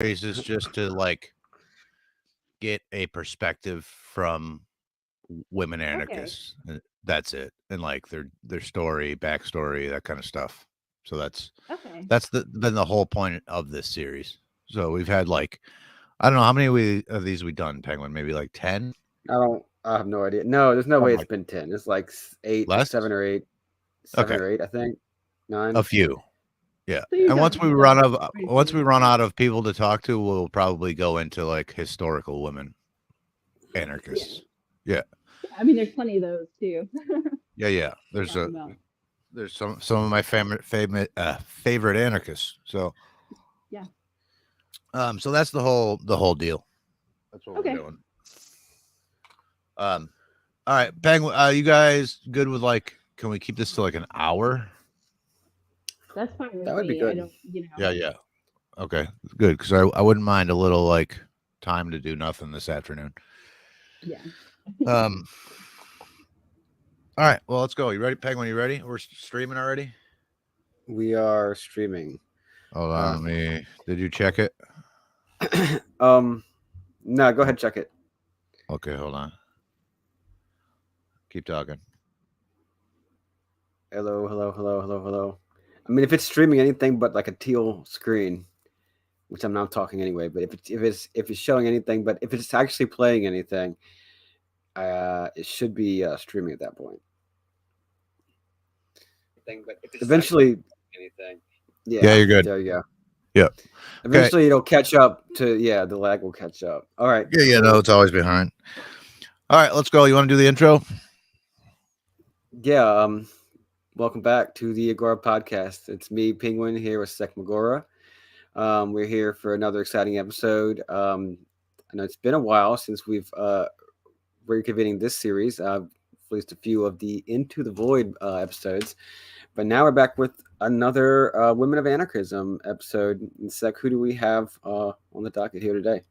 is just to like get a perspective from women Okay. anarchists. That's it, and like their story, backstory, that kind of stuff. So Okay. that's been the whole point of this series. So we've had like I don't know how many of these we done, Penguin. Maybe like 10, I don't. I have no idea. No, there's no way something it's like been 10. It's like eight, less. 7 or 8, seven Okay, or eight. I think a 9. few. Yeah, So you've and done you've done quite a once we few. run out of people to talk to, we'll probably go into like historical women Yeah. anarchists. Yeah, Yeah. I mean, there's plenty of those too yeah. to talk about. There's some of my favorite anarchists. So Yeah. so that's the whole deal. That's what we're Okay. doing. Um, all right, Penguin. You guys good with like? Can we keep this to like an hour? That's fine with That would be me. I good. don't, Yeah. Okay, good because I wouldn't mind a little like time to do nothing this afternoon. yeah. Um. All right. Well, let's go. You ready, Penguin? You ready? We're streaming already. We are streaming. Hold Uh, on. Let me. Did you check it? um, no, go Oh, ahead, check it. okay. Hold on. Keep talking. Hello, hello, hello, hello, hello. I mean, if it's streaming anything but like a teal screen, which I'm not talking anyway, but if it's showing anything, but if it's actually playing anything, it should be streaming at that point. Eventually, Yeah, yeah, you're good. there you go. Yeah. Okay. Eventually, it'll catch up to the lag will catch up. All right, Yeah. No, cool. it's always behind. All right, let's go. You want to do the intro? Yeah, welcome back to the Agora Podcast. It's me, Penguin, here with Sek Magora. We're here for another exciting episode. I know it's been a while since we've reconvening this series. Released a few of the Into the Void episodes, but now we're back with another Women of Anarchism episode. And Sek, who do we have on the docket here today?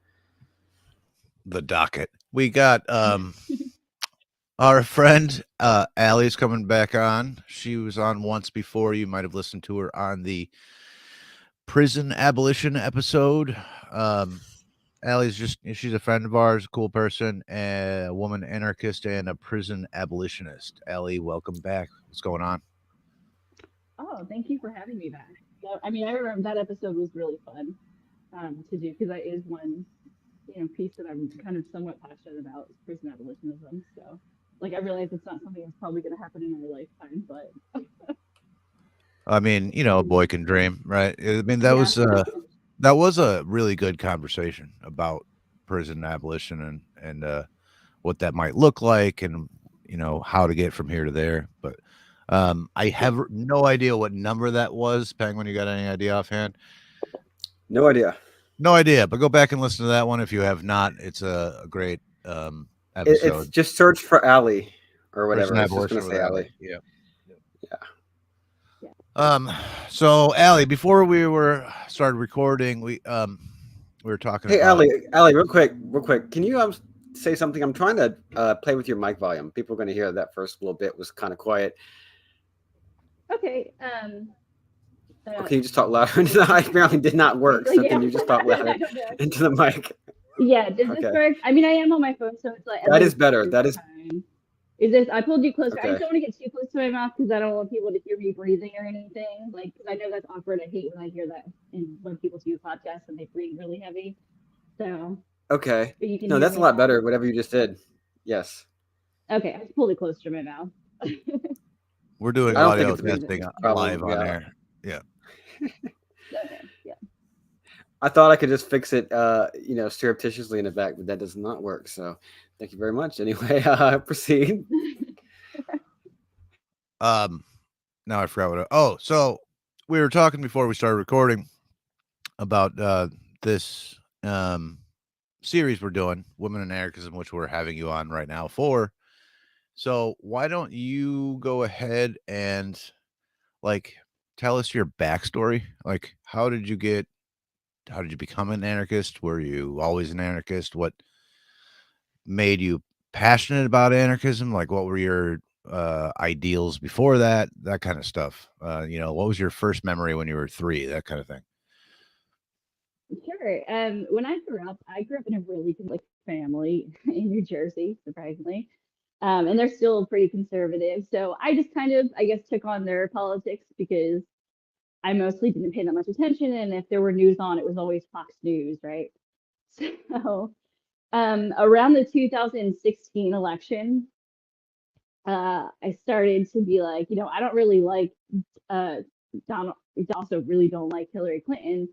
The docket. We got our friend Allie's coming back on. She was on once before. You might have listened to her on the prison abolition episode. Allie's she's a friend of ours, a cool person, a woman anarchist and a prison abolitionist. Allie, welcome back. What's going on? Oh, thank you for having me back. I mean, I remember that episode was really fun to do because that is one, piece that I'm kind of somewhat passionate about is prison abolitionism. So, like, I realize it's not something that's probably going to happen in our lifetime, but I mean, a boy can dream, right? I mean, yeah, that was a really good conversation about prison abolition and what that might look like and how to get from here to there. But I have no idea what number that was. Penguin, you got any idea offhand? No idea. No idea, but go back and listen to that one if you have not. It's a great It's episode. just search for Allie or Prison whatever. It's just gonna abolition with say Allie. Allie. Yeah. Yeah. yeah. So Allie, before we started recording, we were talking Hey, about Allie, real quick. Can you say something? I'm trying to play with your mic volume. People are going to hear that first little bit was kind of quiet. Okay. Or can you just talk louder? No, I apparently did not work. So Yeah, can you just talk louder I don't know. into the mic? Yeah, does this Okay, work? I mean, I am on my phone, so it's like at that least is better. this That is time. Is this? I pulled you closer. I just okay. don't want to get too close to my mouth because I don't want people to hear me breathing or anything. Like, because I know that's awkward. I hate when I hear that and when people do podcasts and they breathe really heavy. So, Okay. but you can No, hear that's a me lot now. better. Whatever you just did. Yes. Okay, I just pulled it closer to my mouth. we're doing I don't think audio it's a big testing problem. live on Yeah. air. Yeah. Okay, yeah. I thought I could just fix it, surreptitiously in the back, but that does not work. So, thank you very much. Anyway, proceed. Now I forgot so we were talking before we started recording about this series we're doing, Women in Anarchism, which we're having you on right now for. So why don't you go ahead and like tell us your backstory? Like how did you become an anarchist? Were you always an anarchist? What made you passionate about anarchism? Like what were your ideals before that kind of stuff? What was your first memory when you were 3, that kind of thing? Sure. Sure. When I grew up in a really family in New Jersey, surprisingly. And they're still pretty conservative. So I just kind of, I guess, took on their politics because I mostly didn't pay that much attention. And if there were news on, it was always Fox News, right? So around the 2016 election, I started to be like, I don't really like uh, Donald. I also really don't like Hillary Clinton.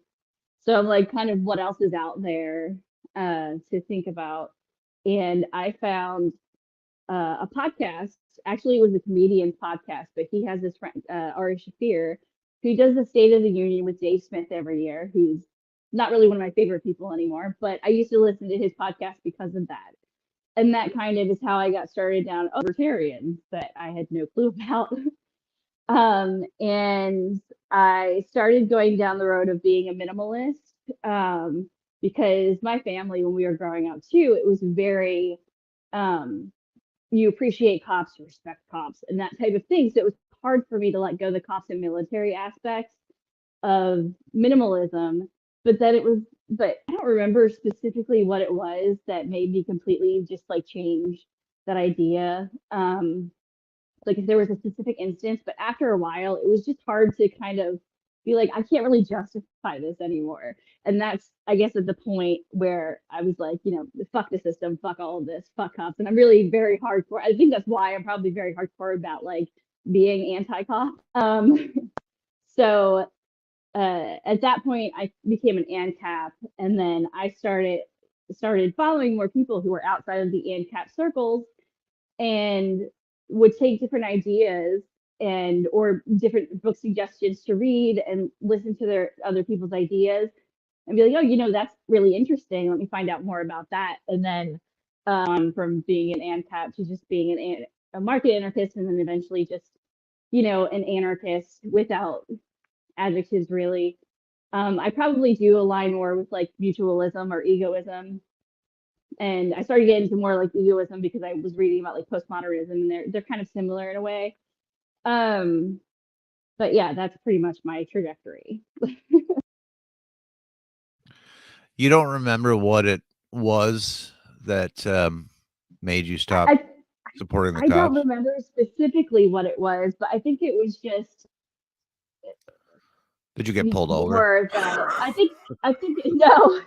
So I'm like, kind of what else is out there to think about? And I found a podcast. Actually, it was a comedian's podcast, but he has this friend, Ari Shafir, who does the State of the Union with Dave Smith every year, who's not really one of my favorite people anymore, but I used to listen to his podcast because of that. And that kind of is how I got started down libertarians that I had no clue about. And I started going down the road of being a minimalist because my family, when we were growing up too, it was very, um, you appreciate cops, you respect cops, and that type of thing. So it was hard for me to let go the cops and military aspects of minimalism. But then but I don't remember specifically what it was that made me completely just like change that idea. Like if there was a specific instance, but after a while, it was just hard to kind of be like, I can't really justify this anymore. And that's, I guess, at the point where I was like, fuck the system, fuck all of this, fuck cops. And I'm really very hardcore. I think that's why I'm probably very hardcore about like being anti-cop. So at that point, I became an ANCAP, and then I started following more people who were outside of the ANCAP circles and would take different ideas and or different book suggestions to read and listen to their other people's ideas and be like, oh, that's really interesting. Let me find out more about that. And then from being an ANCAP to just being a market anarchist, and then eventually just, an anarchist without adjectives really. I probably do align more with like mutualism or egoism. And I started getting into more like egoism because I was reading about like postmodernism, and they're kind of similar in a way. Um, but yeah, that's pretty much my trajectory. You don't remember what it was that made you stop I supporting the I don't cops? remember specifically what it was, but I think it was just Did you get pulled over? more that I think no,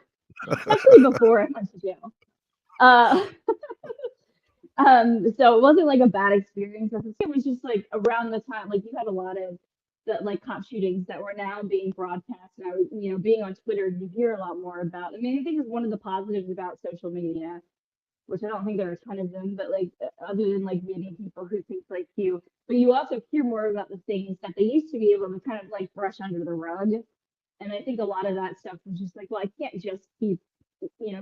actually before I went to jail. Uh, so it wasn't like a bad experience. It was just like around the time, like you had a lot of the like cop shootings that were now being broadcast. And I was, being on Twitter, you hear a lot more about. I mean, I think it's one of the positives about social media, which I don't think there are a ton of them, but like other than like meeting people who think like you, but you also hear more about the things that they used to be able to kind of like brush under the rug. And I think a lot of that stuff was just like, well, I can't just keep,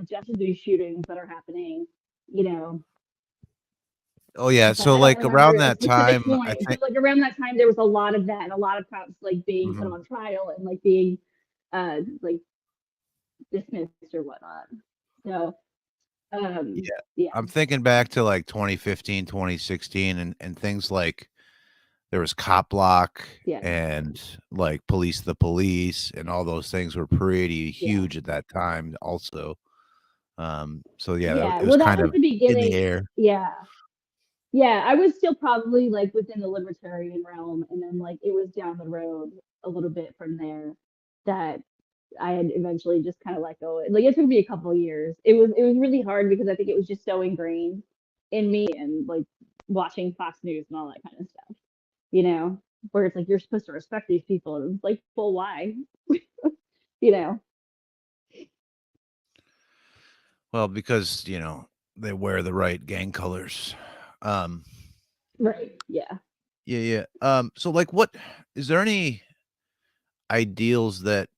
just these shootings that are happening, you know, Oh yeah, but so I don't like remember around a that specific time, I point. So think. like around that time, there was a lot of that, and a lot of cops like being put Mhm. on trial and like being like dismissed or whatnot. So Yeah, yeah, I'm thinking back to like 2015, 2016, and things like there was Cop Block yeah, and like Police the Police, and all those things were pretty yeah, huge at that time also. So yeah, yeah. it was Well, that kind was of the in the beginning. air. Yeah, yeah. I was still probably like within the libertarian realm, and then like it was down the road a little bit from there that I had eventually just kind of let go. Like it took me a couple of years. It was really hard because I think it was just so ingrained in me and like watching Fox News and all that kind of stuff, where it's like you're supposed to respect these people. And it's like, well, why? You know? Well, because, they wear the right gang colors. Um, Right. Yeah. yeah, yeah. So like what is there any ideals that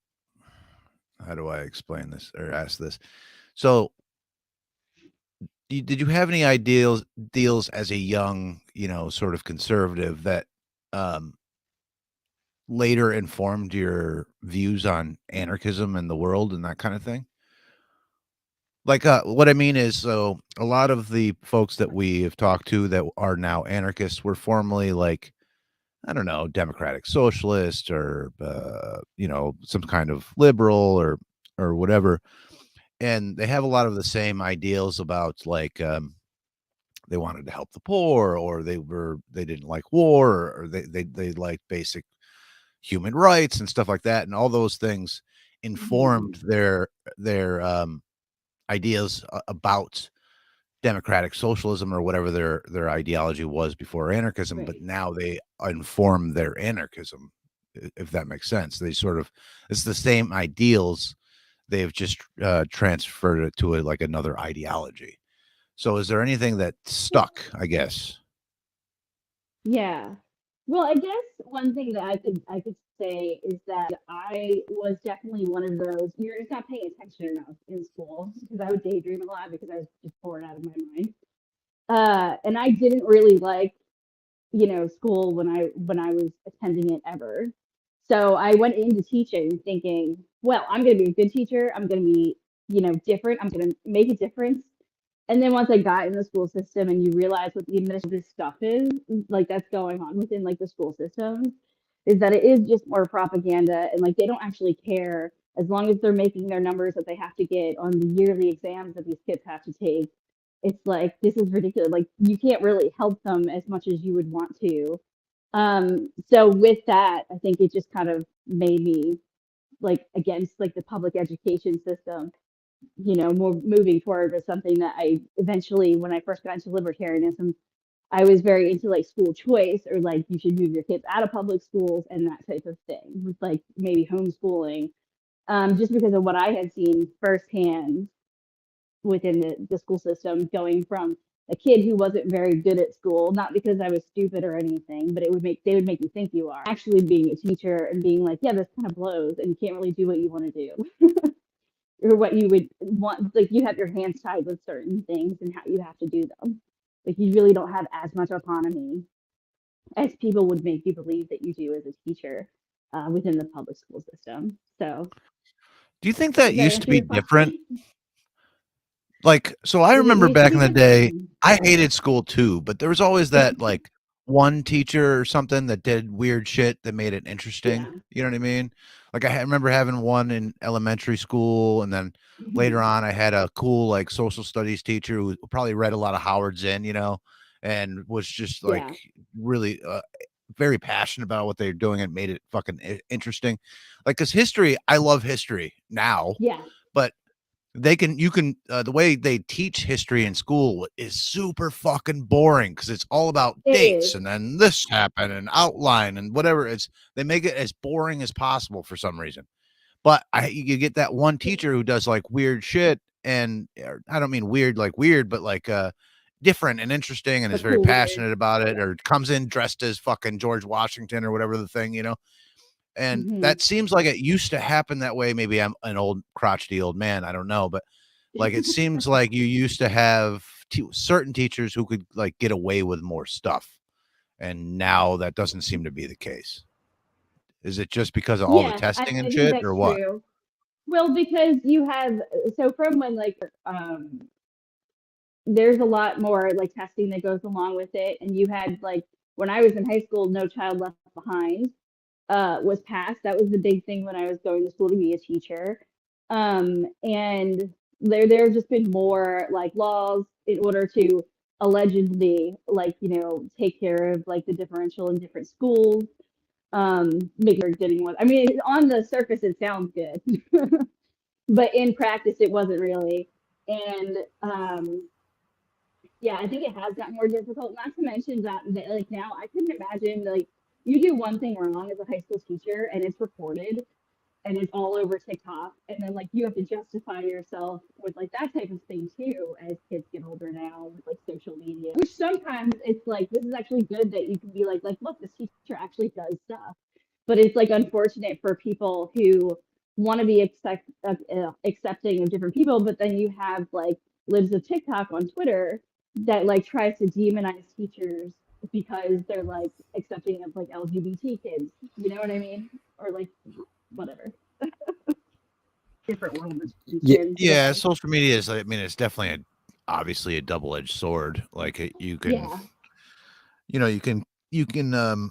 how do I explain this or ask this? So did you have any ideals deals as a young, sort of conservative that um later informed your views on anarchism and the world and that kind of thing? Like, what I mean is, so a lot of the folks that we have talked to that are now anarchists were formerly like, I don't know, democratic socialist or, some kind of liberal or or whatever, and they have a lot of the same ideals about like they wanted to help the poor, or they didn't like war, or they liked basic human rights and stuff like that, and all those things Mhm. informed their ideas about democratic socialism or whatever their ideology was before anarchism, but Right. now they inform their anarchism, if that makes sense. They sort of, it's the same ideals, they've just transferred it to like another ideology. So is there anything that Well, stuck, I guess? yeah. Well, I guess one thing that I could say is that I was definitely one of those. You're just not paying attention enough in school because I would daydream a lot because I was just bored out of my mind. And I didn't really like school when I was attending it ever. So I went into teaching thinking, well, I'm going to be a good teacher. I'm going to be different. I'm going to make a difference. And then once I got in the school system and you realize what the administrative stuff is, like that's going on within like the school systems, is that it is just more propaganda and like they don't actually care as long as they're making their numbers that they have to get on the yearly exams that these kids have to take. It's like this is ridiculous. Like you can't really help them as much as you would want to. So with that, I think it just kind of made me like against like the public education system, more moving forward was something that I eventually, when I first got into libertarianism, I was very into like school choice or like you should move your kids out of public schools and that type of thing with like maybe homeschooling, just because of what I had seen firsthand within the school system going from a kid who wasn't very good at school, not because I was stupid or anything, but they would make you think you are actually being a teacher and being like, yeah, this kind of blows and you can't really do what you want to do. Or what you would want, like you have your hands tied with certain things and how you have to do them. Like you really don't have as much autonomy as people would make you believe that you do as a teacher within the public school system. So Do you think that does that used to answer be your different? question? Like, so I Did it remember used to back be in the different? day, I hated school too, but there was always that like one teacher or something that did weird shit that made it interesting. Yeah. You know what I mean? Like remember having one in elementary school, and then later Mhm. on I had a cool like social studies teacher who probably read a lot of Howard Zinn, and was just like Yeah. really very passionate about what they're doing and made it fucking interesting. Like, cause history, I love history now, Yeah. but you can the way they teach history in school is super fucking boring because it's all about It dates is. and then this happened and outline and whatever. They make it as boring as possible for some reason. But you get that one teacher who does like weird shit, and I don't mean weird like weird, but like different and interesting, and A is very cool weird. passionate about it, Yeah. or comes in dressed as fucking George Washington or whatever the thing. And Hmm. that seems like it used to happen that way. Maybe I'm an old crotchety old man, I don't know, but like it seems like you used to have certain teachers who could like get away with more stuff, and now that doesn't seem to be the case. Is it just because of all the Yeah, testing I and think shit, or that's what? true. Well, because you have so from when like there's a lot more like testing that goes along with it. And you had like when I was in high school, No Child Left Behind was passed. That was the big thing when I was going to school to be a teacher. And there's just been more like laws in order to allegedly like take care of like the differential in different schools. Making sure getting one. I mean, on the surface it sounds good, but in practice it wasn't really. And yeah, I think it has gotten more difficult. Not to mention that like now I couldn't imagine like you do one thing wrong as a high school teacher and it's reported and it's all over TikTok, and then like you have to justify yourself with like that type of thing too as kids get older now with like social media. Which sometimes it's like this is actually good that you can be like look, this teacher actually does stuff, but it's like unfortunate for people who want to be accepting of different people, but then you have like libs of TikTok on Twitter that like tries to demonize teachers because they're like accepting of like LGBT kids. You know what I mean? Or like whatever. Different world Yeah, between Yeah, today. social media is, I mean, it's definitely obviously a double-edged sword. Like you can, Yeah. you can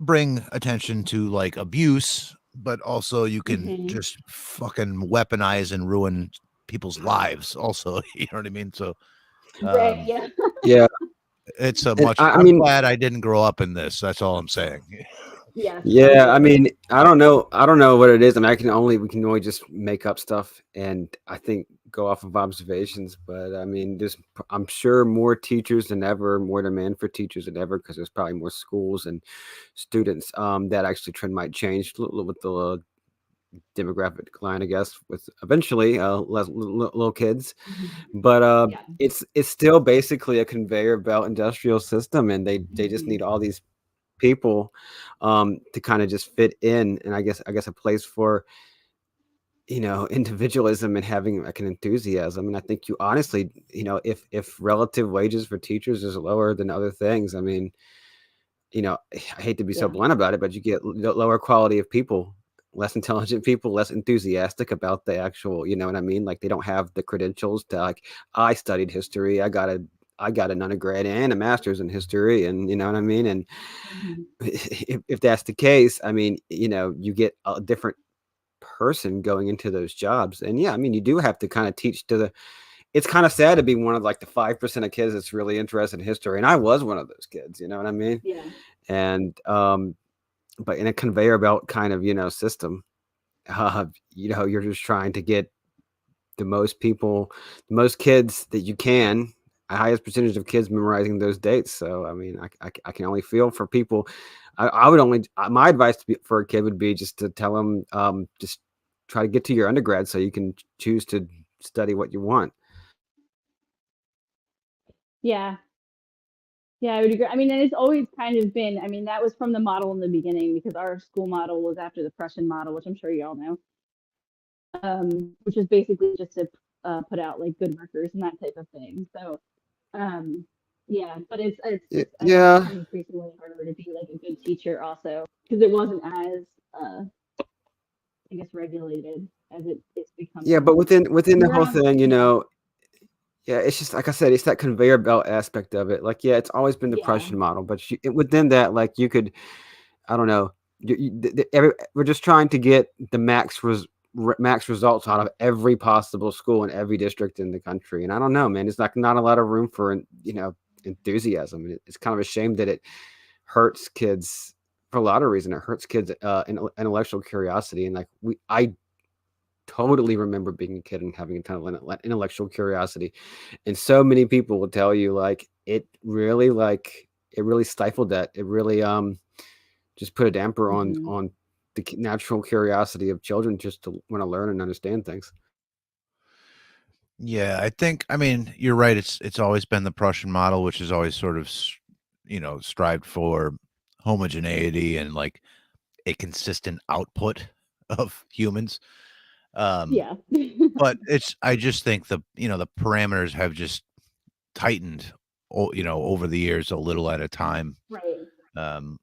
bring attention to like abuse, but also you can Hmm. just fucking weaponize and ruin people's lives also. You know what I mean? So Right. um Yeah. Yeah, it's a and much I I'm mean, glad I didn't grow up in this. That's all I'm saying. Yes, I yeah, I agree. mean, I don't know what it is. I mean, we can only just make up stuff, and I think go off of observations. But I mean, I'm sure more teachers than ever, more demand for teachers than ever, because there's probably more schools and students. That actually trend might change with the demographic decline, I guess, with eventually less little kids. Mhm. But Yeah. it's still basically a conveyor belt industrial system, and they just Hmm. need all these people to kind of just fit in, and I guess a place for individualism and having like an enthusiasm. And I think you honestly, if relative wages for teachers is lower than other things, I mean, I hate to be so Yeah. blunt about it, but you get lower quality of people, less intelligent people, less enthusiastic about the actual, you know what I mean? Like they don't have the credentials to like, I studied history. I got an undergrad and a master's in history, and you know what I mean? And Hmm. if that's the case, I mean, you get a different person going into those jobs. And yeah, I mean, you do have to kind of teach to the it's kind of sad to be one of like the 5% of kids that's really interested in history. And I was one of those kids, you know what I mean? Yeah. And but in a conveyor belt kind of system, you're just trying to get the most kids that you can, the highest percentage of kids memorizing those dates. So I mean, I can only feel for people. I would only my advice for a kid would be just to tell them, just try to get to your undergrad so you can choose to study what you want. Yeah. Yeah, I would agree. I mean, and it's always kind of been, I mean, that was from the model in the beginning because our school model was after the Prussian model, which I'm sure you all know, which is basically just to put out like good workers and that type of thing. So, um, yeah, but it's just, I think, Yeah, become increasingly harder to be like a good teacher also because it wasn't as, I guess, regulated as it's yeah, becoming. but within the We're whole on, thing, yeah, yeah, it's just like I said, it's that conveyor belt aspect of it. Like, yeah, it's always been the yeah, Prussian model, but within that, like, you could, I don't know, we're just trying to get the max results out of every possible school in every district in the country. And I don't know, man, it's like not a lot of room for enthusiasm. And it's kind of a shame that it hurts kids for a lot of reasons. It hurts kids intellectual curiosity, and like I totally remember being a kid and having a ton of intellectual curiosity. And so many people will tell you it really stifled that. It really just put a damper on hmm, the natural curiosity of children just to want to learn and understand things. Yeah, I mean, you're right. It's always been the Prussian model, which has always sort of, strived for homogeneity and like a consistent output of humans. Um, yeah, but I just think the parameters have just tightened, over the years a little at a time. right, Um,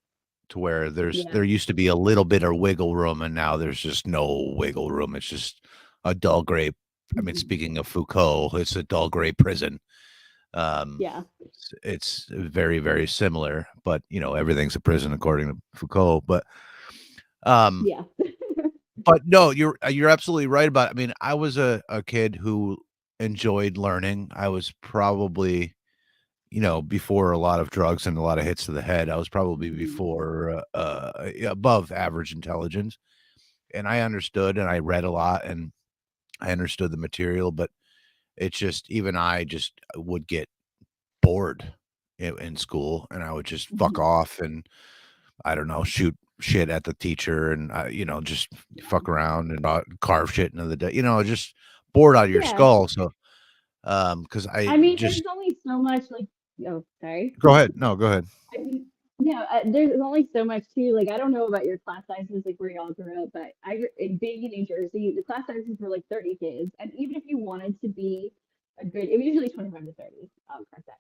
to where yeah, there used to be a little bit of wiggle room, and now there's just no wiggle room. It's just a dull gray. I mean, mhm, speaking of Foucault, it's a dull gray prison. Um, yeah, it's very, very similar, but everything's a prison according to Foucault. Um, yeah. but no, you're absolutely right about. I mean, I was a kid who enjoyed learning. I was probably before a lot of drugs and a lot of hits to the head. I was probably Mhm. before above average intelligence, and I understood and I read a lot and I understood the material, but it's just even I just would get bored in school, and I would just fuck Mhm. off and I don't know, shoot shit at the teacher and just Yeah. fuck around and carve shit into the day, just bored out of your Yeah. skull. So, because I I mean, just there's only so much like, oh, sorry. go ahead. No, go ahead. I mean, yeah, there's only so much too. Like, I don't know about your class sizes, like where y'all grew up, but being in New Jersey, the class sizes were like 30 kids, and even if you wanted to be a good, it was usually 25 to 30. I'll correct that.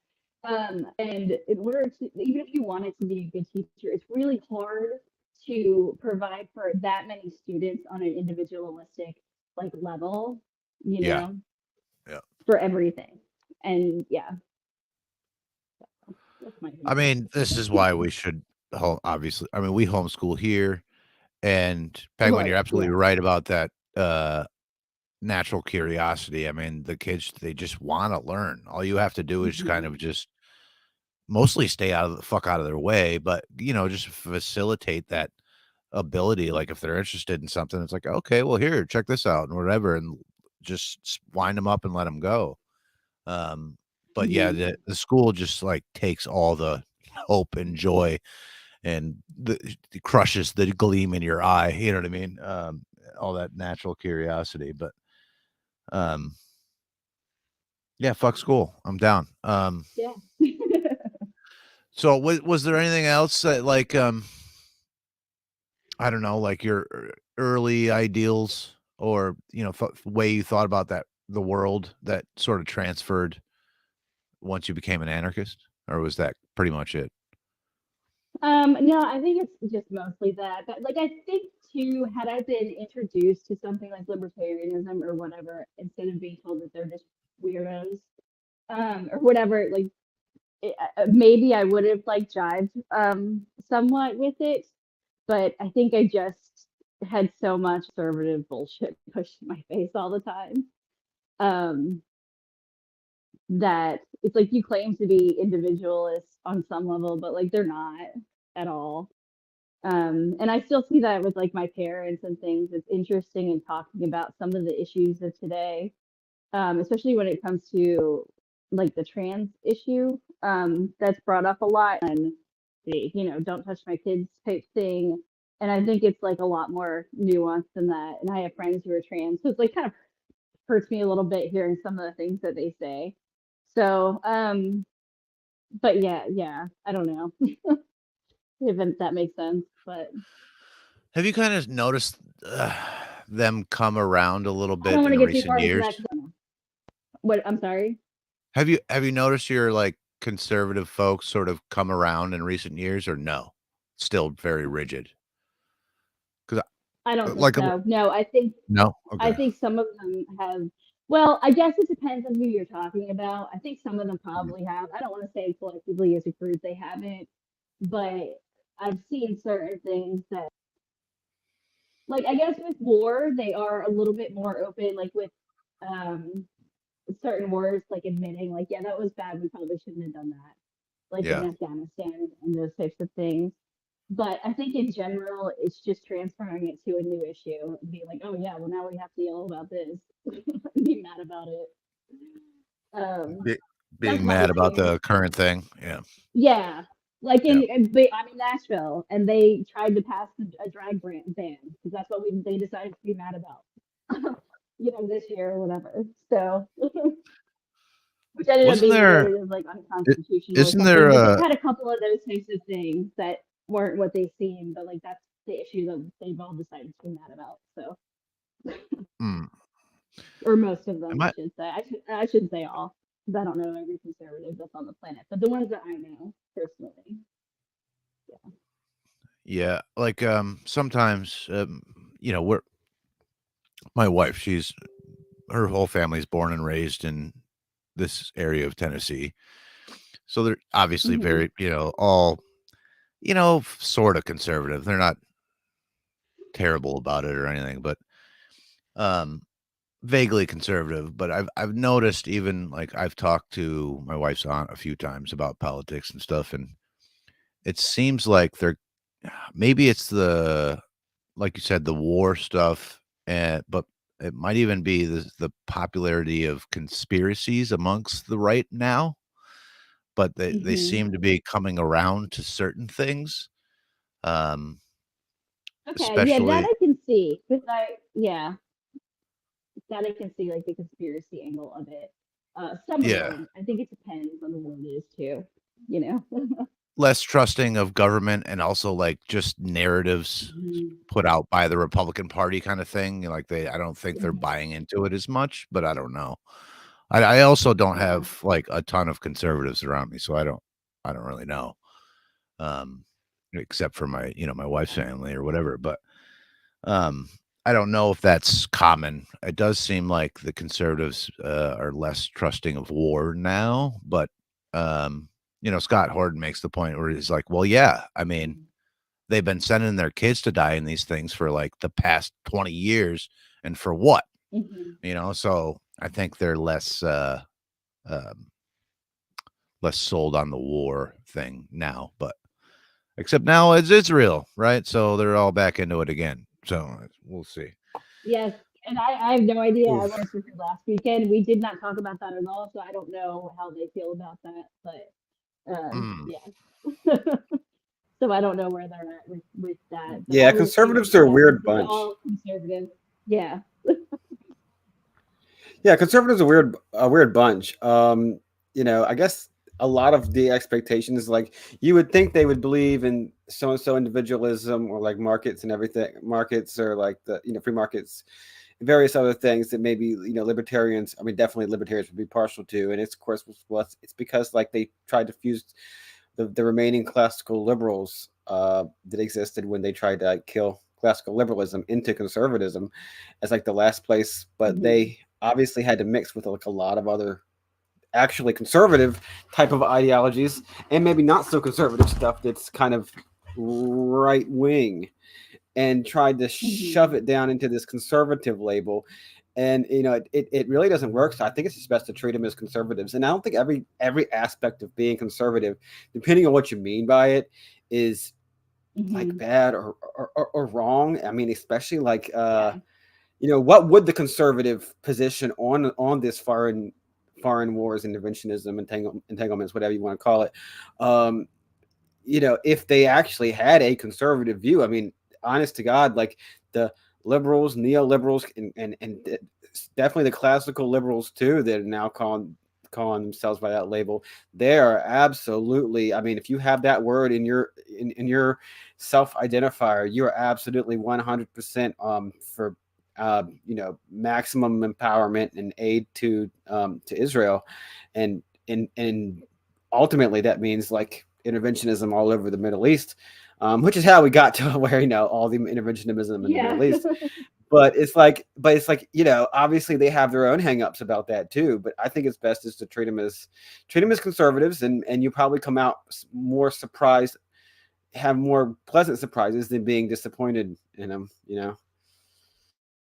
And in order to, even if you wanted to be a good teacher, it's really hard to provide for that many students on an individualistic like level, you Yeah, know, yeah. for everything. And yeah, that's my I opinion. mean, this is why we should obviously. I mean, we homeschool here, And Penguin, you're absolutely Yeah. right about that. Natural curiosity. I mean, the kids, they just want to learn. All you have to do is kind Hmm. of just mostly stay out of the fuck out of their way, but just facilitate that ability. Like if they're interested in something, it's like, okay, well, here, check this out and whatever, and just wind them up and let them go. Um, but yeah, Hmm. the school just like takes all the hope and joy and it crushes the gleam in your eye. You know what I mean? All that natural curiosity, but um, yeah, fuck school. I'm down. Yeah. So was there anything else that like I don't know, like your early ideals or way you thought about the world that sort of transferred once you became an anarchist, or was that pretty much it? No, I think it's just mostly that. But like I think too, had I been introduced to something like libertarianism or whatever, instead of being told that they're just weirdos, or whatever, like maybe I would have like jived somewhat with it. But I think I just had so much conservative bullshit pushed in my face all the time. Um, that it's like you claim to be individualists on some level, but like they're not at all. And I still see that with like my parents and things. It's interesting in talking about some of the issues of today, especially when it comes to like the trans issue, that's brought up a lot, and the don't touch my kids type thing. And I think it's like a lot more nuanced than that. And I have friends who are trans, so it's like kind of hurts me a little bit hearing some of the things that they say. So, but yeah, I don't know if that makes sense, but Have you kind of noticed them come around a little I don't bit want in to get too recent far into years? that. What? I'm sorry. Have you noticed your like conservative folks sort of come around in recent years, or no? Still very rigid. Because I don't think like so. No, no, I okay. think some of them have. Well, I guess it depends on who you're talking about. I think some of them Mhm. probably have. I don't want to say collectively as a group they haven't, but I've seen certain things that, like, I guess with war, they are a little bit more open, like with um certain wars, like admitting, like, yeah, that was bad. We probably shouldn't have done that, like in Yeah, Afghanistan and those types of things. But I think in general, it's just transferring it to a new issue and being like, oh yeah, well now we have to yell about this, be mad about it. Um, Be- that's being my mad about experience. the current thing. Yeah, Yeah, like yeah. I'm in Nashville, and they tried to pass a drag ban because that's what they decided to be mad about, this year or whatever. So, which ended up Wasn't being there? voted as like i- unconstitutional or Isn't there? something. But they've had a couple of those types of things that weren't what they seemed, but like that's the issue that they've all decided to be mad about. So, Hmm, or most of them, am I I? should say. I shouldn't say all, because I don't know every conservative that's on the planet, but the ones that I know personally. Yeah. Yeah, like sometimes we're my wife. She's her whole family's born and raised in this area of Tennessee, so they're obviously Hmm. very all sort of conservative. They're not terrible about it or anything, but um vaguely conservative. But I've noticed, even like I've talked to my wife's aunt a few times about politics and stuff, and it seems like they're maybe it's the like you said, the war stuff, and but it might even be the popularity of conspiracies amongst the right now, but they Hmm. seem to be coming around to certain things, um, Okay, yeah, that especially I can see. Because yeah, that I can see, like the conspiracy angle of it. Some of yeah, them, I think it depends on what it is too. You know. less trusting of government and also like just narratives Mhm. put out by the Republican Party kind of thing. Like I don't think they're Mhm. buying into it as much, but I don't know. I also don't Yeah. have like a ton of conservatives around me, so I don't really know. Um, except for my wife's family or whatever. But um, I don't know if that's common. It does seem like the conservatives are less trusting of war now, but Scott Horton makes the point where he's like, well, yeah, I mean, they've been sending their kids to die in these things for like the past 20 years, and for what? Hmm. So I think they're um, less sold on the war thing now, but except now it's real, right? So they're all back into it again. So we'll see. Yes, and I have no idea. I Oof. went to her last weekend. We did not talk about that at all, so I don't know how they feel about that. But Mm. yeah, so I don't know where they're at with that. But Yeah, I was, conservatives are a weird they bunch. all conservative. Yeah. Yeah, conservatives are a weird bunch. I guess a lot of the expectations, like you would think they would believe in so and so individualism or like markets and everything, markets or like the free markets, various other things that maybe libertarians. I mean, definitely libertarians would be partial to, and it's of course it's because like they tried to fuse the remaining classical liberals that existed when they tried to kill classical liberalism into conservatism as like the last place, but Hmm. they obviously had to mix with like a lot of other actually conservative type of ideologies and maybe not so conservative stuff that's kind of right wing and tried to Hmm. shove it down into this conservative label. And it really doesn't work. So I think it's just best to treat them as conservatives. And I don't think every aspect of being conservative, depending on what you mean by it, is like Hmm. bad or wrong. I mean, especially like Yeah. what would the conservative position on this foreign wars, interventionism, entanglements, whatever you want to call it, um, if they actually had a conservative view. I mean, honest to God, like the liberals, neoliberals, and definitely the classical liberals too, that are now calling themselves by that label. They are absolutely. I mean, if you have that word in your self identifier, you are absolutely 100% for maximum empowerment and aid to Israel, and ultimately that means like interventionism all over the Middle East, which is how we got to where all the interventionism in the Yeah. Middle East. But obviously they have their own hangups about that too. But I think it's best is to treat them as conservatives, and you probably come out more surprised, have more pleasant surprises than being disappointed in them. Yeah.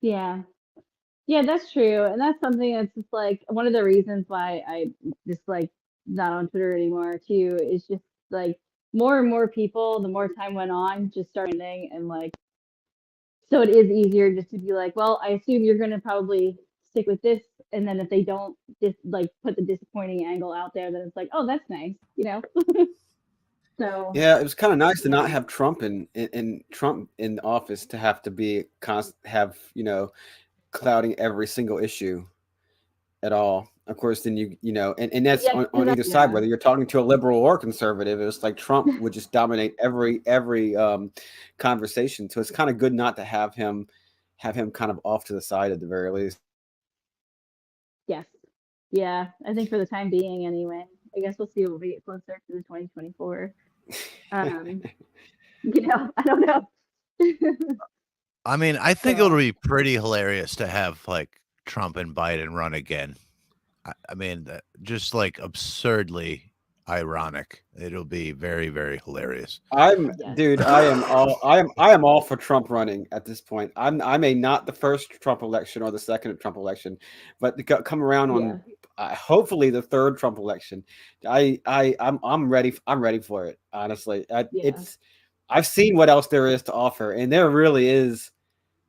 Yeah, that's true. And that's something that's just like one of the reasons why I just like not on Twitter anymore too, is just like more and more people, the more time went on, just start understanding and like so it is easier just to be like, well, I assume you're gonna probably stick with this. And then if they don't just like put the disappointing angle out there, then it's like, oh, that's nice. So Yeah, it was kind of nice to not yeah. have Trump in Trump in office to have to be have clouding every single issue at all. Of course, then and that's Yeah, on because either side, yeah. whether you're talking to a liberal or conservative. It was like Trump would just dominate every conversation. So it's kind of good not to have him kind of off to the side at the very least. Yes. Yeah. I think for the time being anyway. I guess we'll see when we get closer to the 2024. Um, I don't know. I mean, I think it'll So be pretty hilarious to have like Trump and Biden run again. I mean, just like absurdly ironic. It'll be very, very hilarious. I'm yes. dude. I am all for Trump running at this point. I may not the first Trump election or the second Trump election, but to come around on Yeah. hopefully the third Trump election. I'm ready. I'm ready for it. Honestly, Yeah. I've seen what else there is to offer, and there really is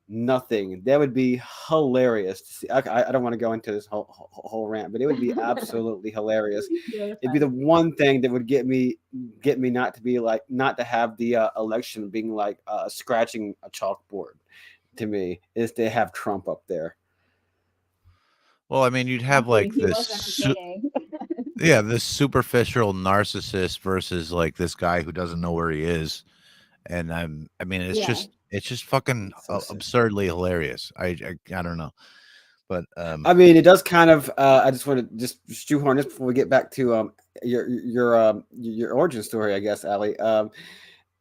nothing. That would be hilarious to see. I don't want to go into this whole rant, but it would be absolutely hilarious. Yeah, that's It'd be the fine. one thing that would get me not to be like not to have the election being like scratching a chalkboard to me is to have Trump up there. Well, I mean, you'd have Something. like He was entertaining. yeah, this superficial narcissist versus like this guy who doesn't know where he is, and I mean, Yeah. it's just fucking It's so sad. absurdly hilarious. I don't know, but I mean, it does kind of. I just want to just shoehorn this before we get back to your origin story, I guess, Ali.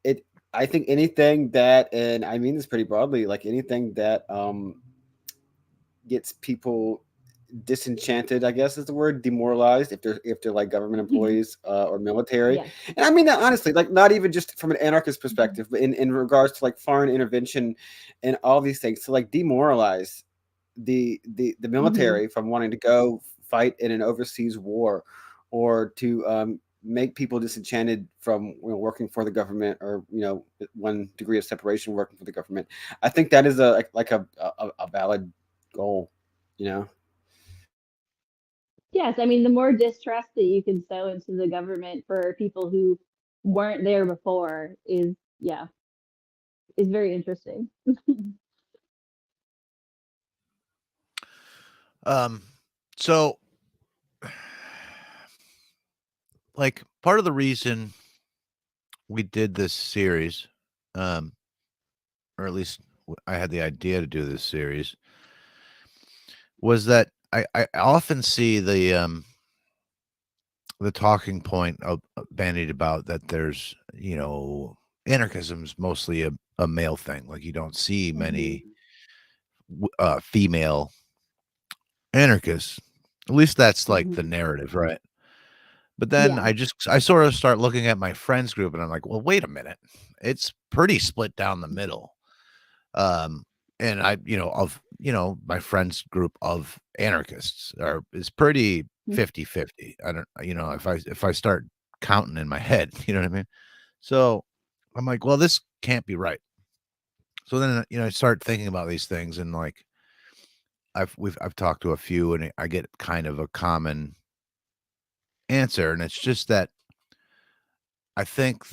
It I think anything that, and I mean this pretty broadly, like anything that gets people disenchanted, I guess is the word, demoralized, if they're like government employees or military. Yes. And I mean that honestly, like not even just from an anarchist perspective, but in regards to like foreign intervention and all these things to like demoralize the Hmm. military from wanting to go fight in an overseas war, or to make people disenchanted from working for the government, or one degree of separation working for the government. I think that is a valid goal, you know. Yes, I mean, the more distrust that you can sow into the government for people who weren't there before is, yeah, is very interesting. Um, so like part of the reason we did this series, um, or at least I had the idea to do this series, was that I often see the talking point of bandied about that there's anarchism's mostly a male thing. Like you don't see Hmm. many female anarchists. At least that's like the Hmm. narrative, right? But then Yeah. I sort of start looking at my friends group and I'm like, well, wait a minute. It's pretty split down the middle. Um, and my friends group of anarchists is pretty 50-50. I don't, if I start counting in my head, you know what I mean? So I'm like, well, this can't be right. So then, I start thinking about these things and like, I've talked to a few and I get kind of a common answer. And it's just that I think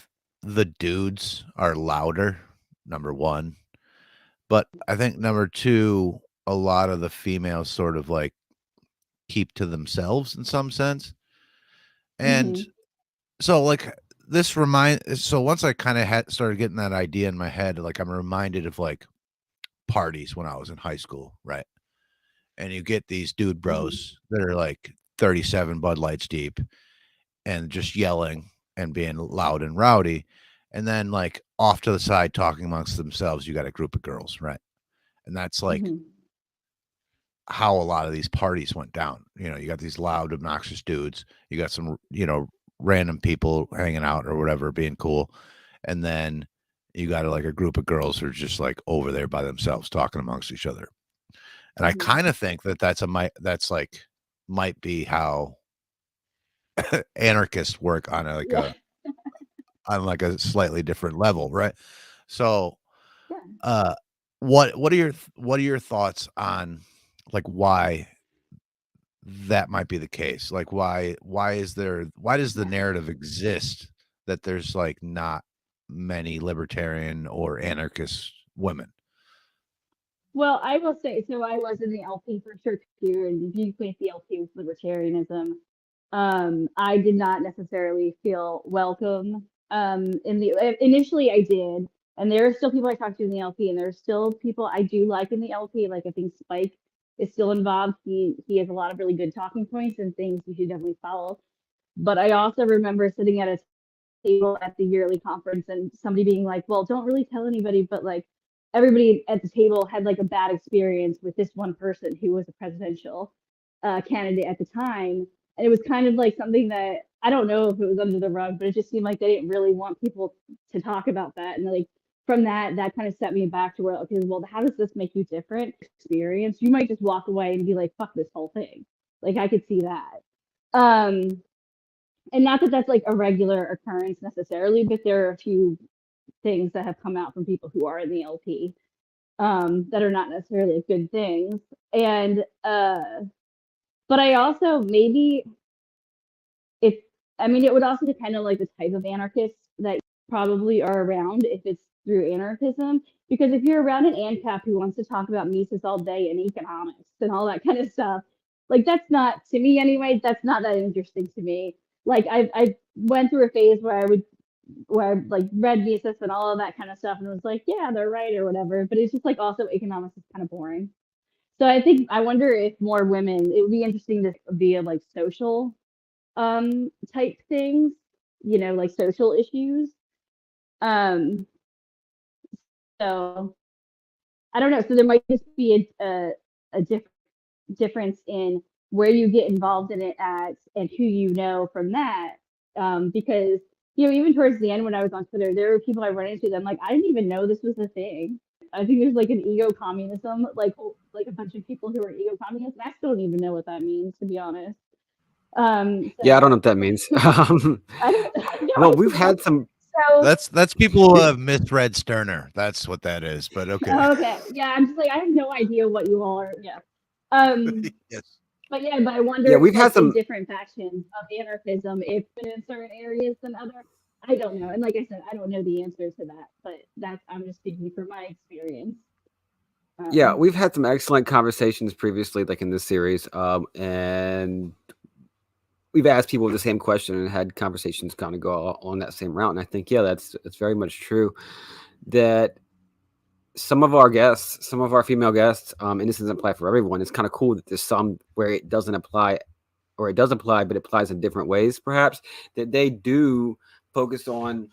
the dudes are louder, number one. But I think number two, a lot of the females sort of like keep to themselves in some sense. And Hmm. so like so once I kind of had started getting that idea in my head, like I'm reminded of like parties when I was in high school, right? And you get these dude Hmm. bros that are like 37 Bud Lights deep and just yelling and being loud and rowdy. And then like off to the side talking amongst themselves, you got a group of girls, right? And that's like Hmm. how a lot of these parties went down. You got these loud, obnoxious dudes. You got some, random people hanging out or whatever, being cool. And then you got like a group of girls who are just like over there by themselves talking amongst each other. And I Hmm. kind of think that that's like might be how anarchists work on Yeah. like a slightly different level, right? So, Yeah. uh, what are your thoughts on like why that might be the case? Like why does the Yeah. narrative exist that there's like not many libertarian or anarchist women? Well, I will say, so I was in the LP for sure too, and if you equate the LP with libertarianism, I did not necessarily feel welcome. In the initially I did, and there are still people I talk to in the LP, and there's still people I do like in the LP. Like I think Spike is still involved. He has a lot of really good talking points and things you should definitely follow. But I also remember sitting at a table at the yearly conference and somebody being like, well, don't really tell anybody, but like everybody at the table had like a bad experience with this one person who was a presidential candidate at the time. And it was kind of like something that I don't know if it was under the rug, but it just seemed like they didn't really want people to talk about that. And like from that kind of set me back to where, okay, well, how does this make you different experience? You might just walk away and be like, fuck this whole thing. Like I could see that. Um, and not that that's like a regular occurrence necessarily, but there are a few things that have come out from people who are in the LP that are not necessarily good things. And but I also maybe if I mean it would also depend on like the type of anarchists that probably are around if it's through anarchism. Because if you're around an ANCAP who wants to talk about Mises all day and economics and all that kind of stuff, like that's not to me anyway. That's not that interesting to me. Like I went through a phase where I like read Mises and all of that kind of stuff and was like, yeah, they're right or whatever. But it's just like also economics is kind of boring. So I think I wonder if more women, it would be interesting to via like social type things, like social issues. Um, so I don't know. So there might just be a difference difference in where you get involved in it at and who you know from that. Because even towards the end when I was on Twitter, there were people I run into that I'm like, I didn't even know this was a thing. I think there's like an ego communism, like a bunch of people who are ego communists. And I still don't even know what that means, to be honest. Yeah, I don't know So what that means. I don't know. Well, we've had some. So That's people who have misread Sterner. That's what that is. But okay. okay, yeah, I'm just like I have no idea what you all are. Yeah. Um, Yes. but yeah, but I wonder Yeah, if we've had like in some. different factions of anarchism, if in certain areas than other. I don't know. And like I said, I don't know the answer to that, but I'm just speaking from my experience. Yeah, Um, we've had some excellent conversations previously, like in this series, and we've asked people the same question and had conversations kind of go on that same route. And I think, yeah, that's very much true that some of our guests, some of our female guests, and this doesn't apply for everyone. It's kind of cool that there's some where it doesn't apply, or it does apply, but it applies in different ways, perhaps, that they do focus on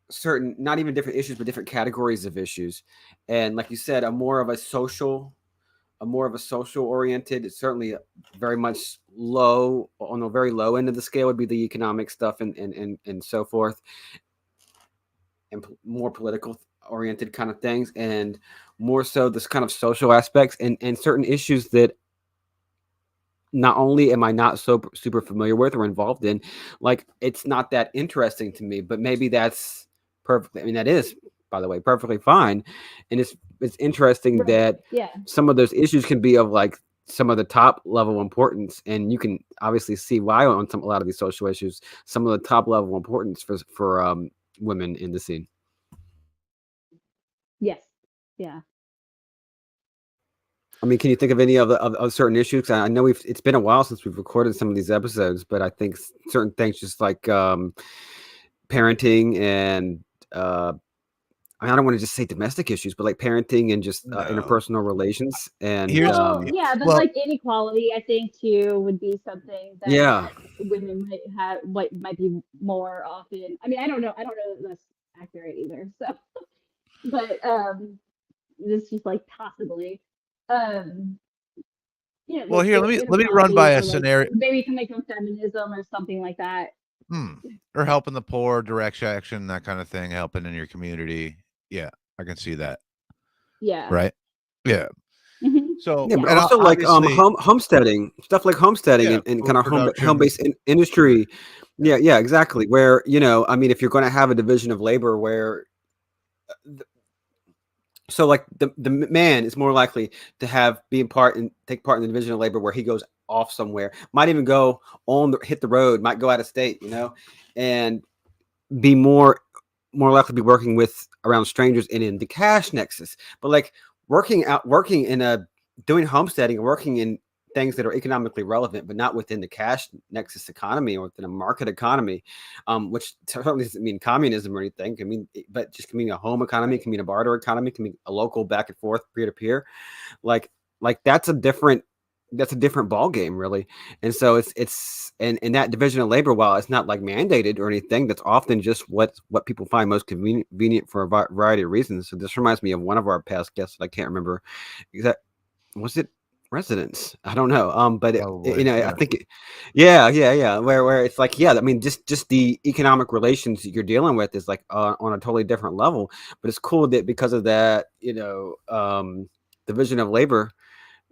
certain, not even different issues, but different categories of issues. And like you said, a more of a social oriented, it's certainly very much low, on the very low end of the scale would be the economic stuff and so forth, and more political oriented kind of things, and more so this kind of social aspects and certain issues that not only am I not so super familiar with or involved in, like it's not that interesting to me, but maybe that's perfect. I mean, that is, by the way, perfectly fine. And it's interesting right. that Yeah. some of those issues can be of like some of the top level importance, and you can obviously see why on a lot of these social issues, some of the top level importance for women in the scene. Yes. Yeah. I mean, can you think of any of certain issues? 'Cause I know it's been a while since we've recorded some of these episodes, but I think certain things just like parenting and I mean, I don't want to just say domestic issues, but like parenting and just No. interpersonal relations and Here's Well, yeah, but well, like inequality, I think too would be something yeah. that women might have, what might be more often. I mean, I don't know. I don't know that that's accurate either. So, but this is just like possibly, um, well, here the let me run by inequality, a or like scenario. maybe coming from feminism or something like that. Hmm. Or helping the poor, direct action, that kind of thing, helping in your community. Yeah, I can see that. Yeah. Right? Yeah. So, Yeah, but Yeah. and also like obviously, homesteading, stuff like homesteading yeah, and kind food of home production. based industry. Yeah. Yeah, exactly. Where, I mean, if you're going to have a division of labor where so like the man is more likely to take part in the division of labor where he goes off somewhere, might even go hit the road, might go out of state, and be more likely to be working with around strangers and in the cash nexus. But like working in a doing homesteading and working in things that are economically relevant, but not within the cash nexus economy or within a market economy, which certainly doesn't mean communism or anything. I mean, but just can mean a home economy, Right. can mean a barter economy, can mean a local back and forth, peer to peer. Like that's a different ball game, really. And so it's and that division of labor, while it's not like mandated or anything, that's often just what people find most convenient for a variety of reasons. So this reminds me of one of our past guests that I can't remember. Was it residents? I don't know. But Probably. I Yeah. think, yeah. Where it's like, yeah, I mean, just the economic relations that you're dealing with is like on a totally different level. But it's cool that because of that, division of labor,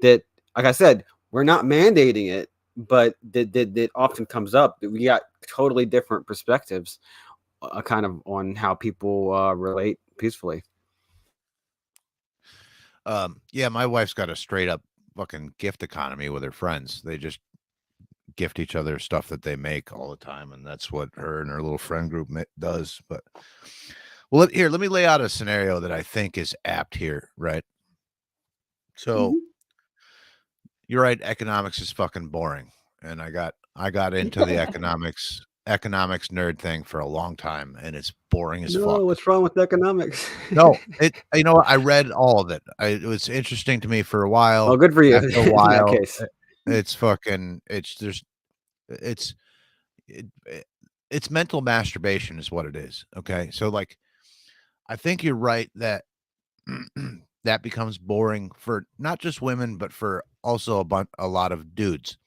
that, like I said, we're not mandating it, but that often comes up that we got totally different perspectives, kind of on how people relate peacefully. Yeah, my wife's got a straight up fucking gift economy with her friends. They just gift each other stuff that they make all the time, and that's what her and her little friend group does. But well, let me lay out a scenario that I think is apt here, right? So Hmm. you're right, economics is fucking boring, and I got into the economics nerd thing for a long time, and it's boring as No, fuck. what's wrong with economics? No, you know what? I read all of it. It was interesting to me for a Well, while. good for you After a in that while, case. it's fucking it's it's mental masturbation is what it is. Okay, so like I think you're right that that becomes boring for not just women, but for also a lot of dudes.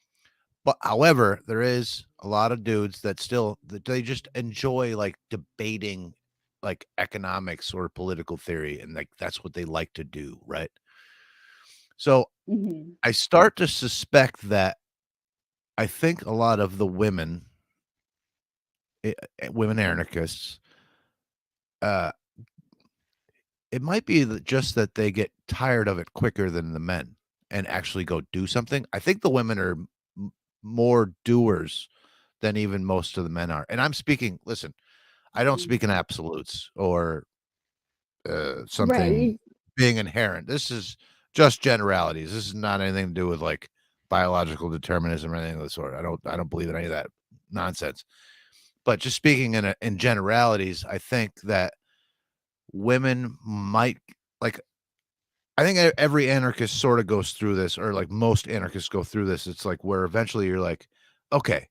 But however, there is a lot of dudes that they just enjoy like debating like economics or political theory, and like that's what they like to do, right? So Mm-hmm. I start to suspect that I think a lot of the women anarchists, uh, it might be that just that they get tired of it quicker than the men and actually go do something. I think the women are more doers than even most of the men are. And I'm speaking, listen, I don't speak in absolutes or Right. something being inherent. This is just generalities. This is not anything to do with like biological determinism or anything of the sort. I don't believe in any of that nonsense. But just speaking in generalities, I think that women might like I think every anarchist sort of goes through this, or like most anarchists go through this. It's like where eventually you're like, okay,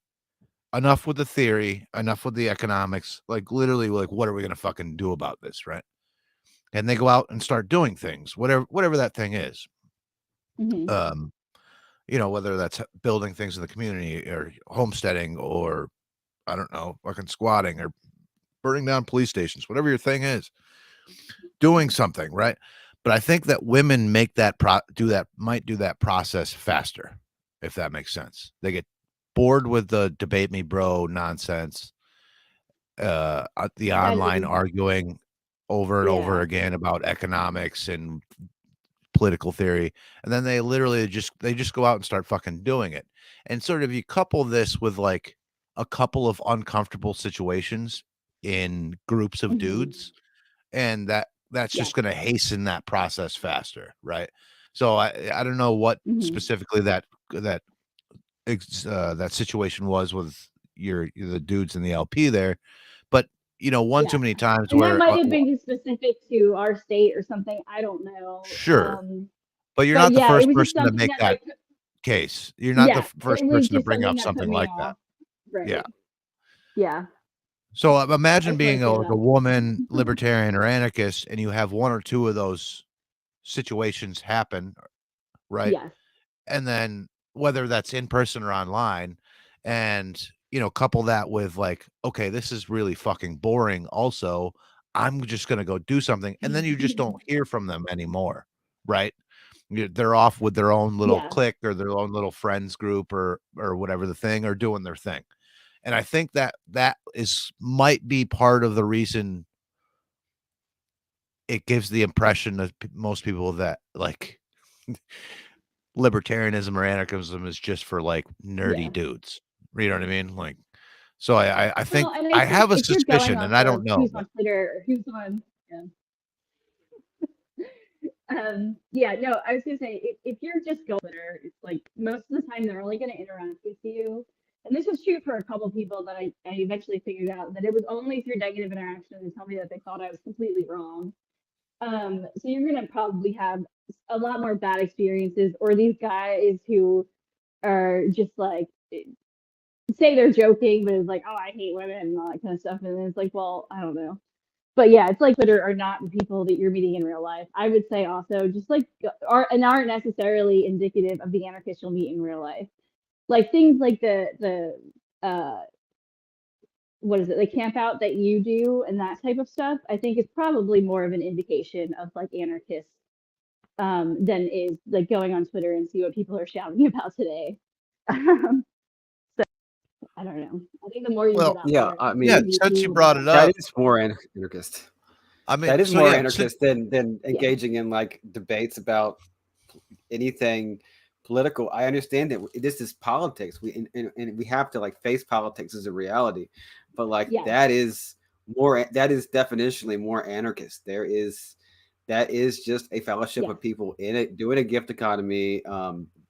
enough with the theory, enough with the economics. Like literally, like what are we gonna fucking do about this, right? And they go out and start doing things, whatever that thing is. Mm-hmm. Um, whether that's building things in the community or homesteading or I don't know, fucking squatting or burning down police stations, whatever your thing is, doing something, right? But I think that women make that might do that process faster, if that makes sense. They get bored with the debate me bro nonsense, the That online is, arguing over and over yeah. again about economics and political theory, and then they just go out and start fucking doing it. And sort of you couple this with like a couple of uncomfortable situations in groups of Mm-hmm. dudes, and that's Yeah. just going to hasten that process faster, right? So I don't know what Mm-hmm. specifically that situation was with the dudes in the LP there, but one Yeah. too many times And that where might have been specific to our state or something. I don't know. sure, but you're But not the yeah, it first was just person to something make that that like, case. You're not the yeah, first it was person to just bring something up that put something me like that. off. Yeah. Right. Yeah. So I imagine just want being to say like a that. woman libertarian or anarchist, and you have one or two of those situations happen, right? Yes. And then whether that's in person or online, and couple that with like, okay, this is really fucking boring. Also, I'm just gonna go do something, and then you just don't hear from them anymore, right? They're off with their own little Yeah. clique or their own little friends group or whatever the thing, or doing their thing. And I think that is might be part of the reason it gives the impression of most people that like libertarianism or anarchism is just for like nerdy Yeah. dudes. You know what I mean? Like, so I think Well, and I I think have a if you're going suspicion, off and I of don't know, who's but on Twitter or who's on, yeah, no, I was gonna say if you're just going on Twitter, it's like most of the time they're only gonna interact with you. And this was true for a couple people that I eventually figured out that it was only through negative interaction and tell me that they thought I was completely wrong. So you're gonna probably have a lot more bad experiences, or these guys who are just like say they're joking, but it's like, oh, I hate women and all that kind of stuff. And then it's like, well, I don't know. But yeah, it's like Twitter are not the people that you're meeting in real life. I would say also just like aren't necessarily indicative of the anarchists you'll meet in real life. Like things like the what is it, the camp out that you do and that type of stuff, I think is probably more of an indication of like anarchists than is like going on Twitter and see what people are shouting about today. So I don't know. I think the more you get well, out Yeah, there, I yeah, you mean, meet since you people brought it that that up, is more anarchist. I mean, That is so more yeah, anarchist than yeah. engaging in like debates about anything political. I understand that this is politics. And we have to like face politics as a reality, but like Yes. that is definitionally more anarchist. That is just a fellowship Yes. of people in it doing a gift economy.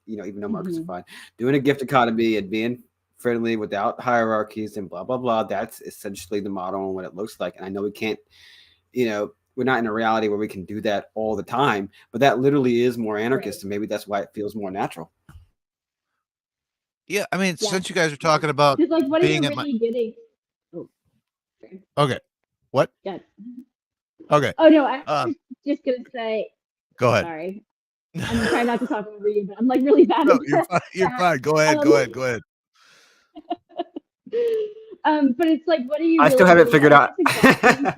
Even though markets are Mm-hmm. fine, doing a gift economy and being friendly without hierarchies and blah blah blah. That's essentially the model and what it looks like. And I know we can't, we're not in a reality where we can do that all the time, but that literally is more Right. anarchist, and maybe that's why it feels more natural. yeah. I mean, Yeah. since you guys are talking about Because like what are being you at my really getting? Oh, okay, what? yeah. Okay, Oh no, I um, was just gonna say. Go ahead. Sorry. I'm trying not to talk over you, but I'm like really bad No, at you're fine. You're that. fine. Go ahead. Go ahead. Go ahead. But it's like, what do you I still really haven't do? figured I think out. it's exhausting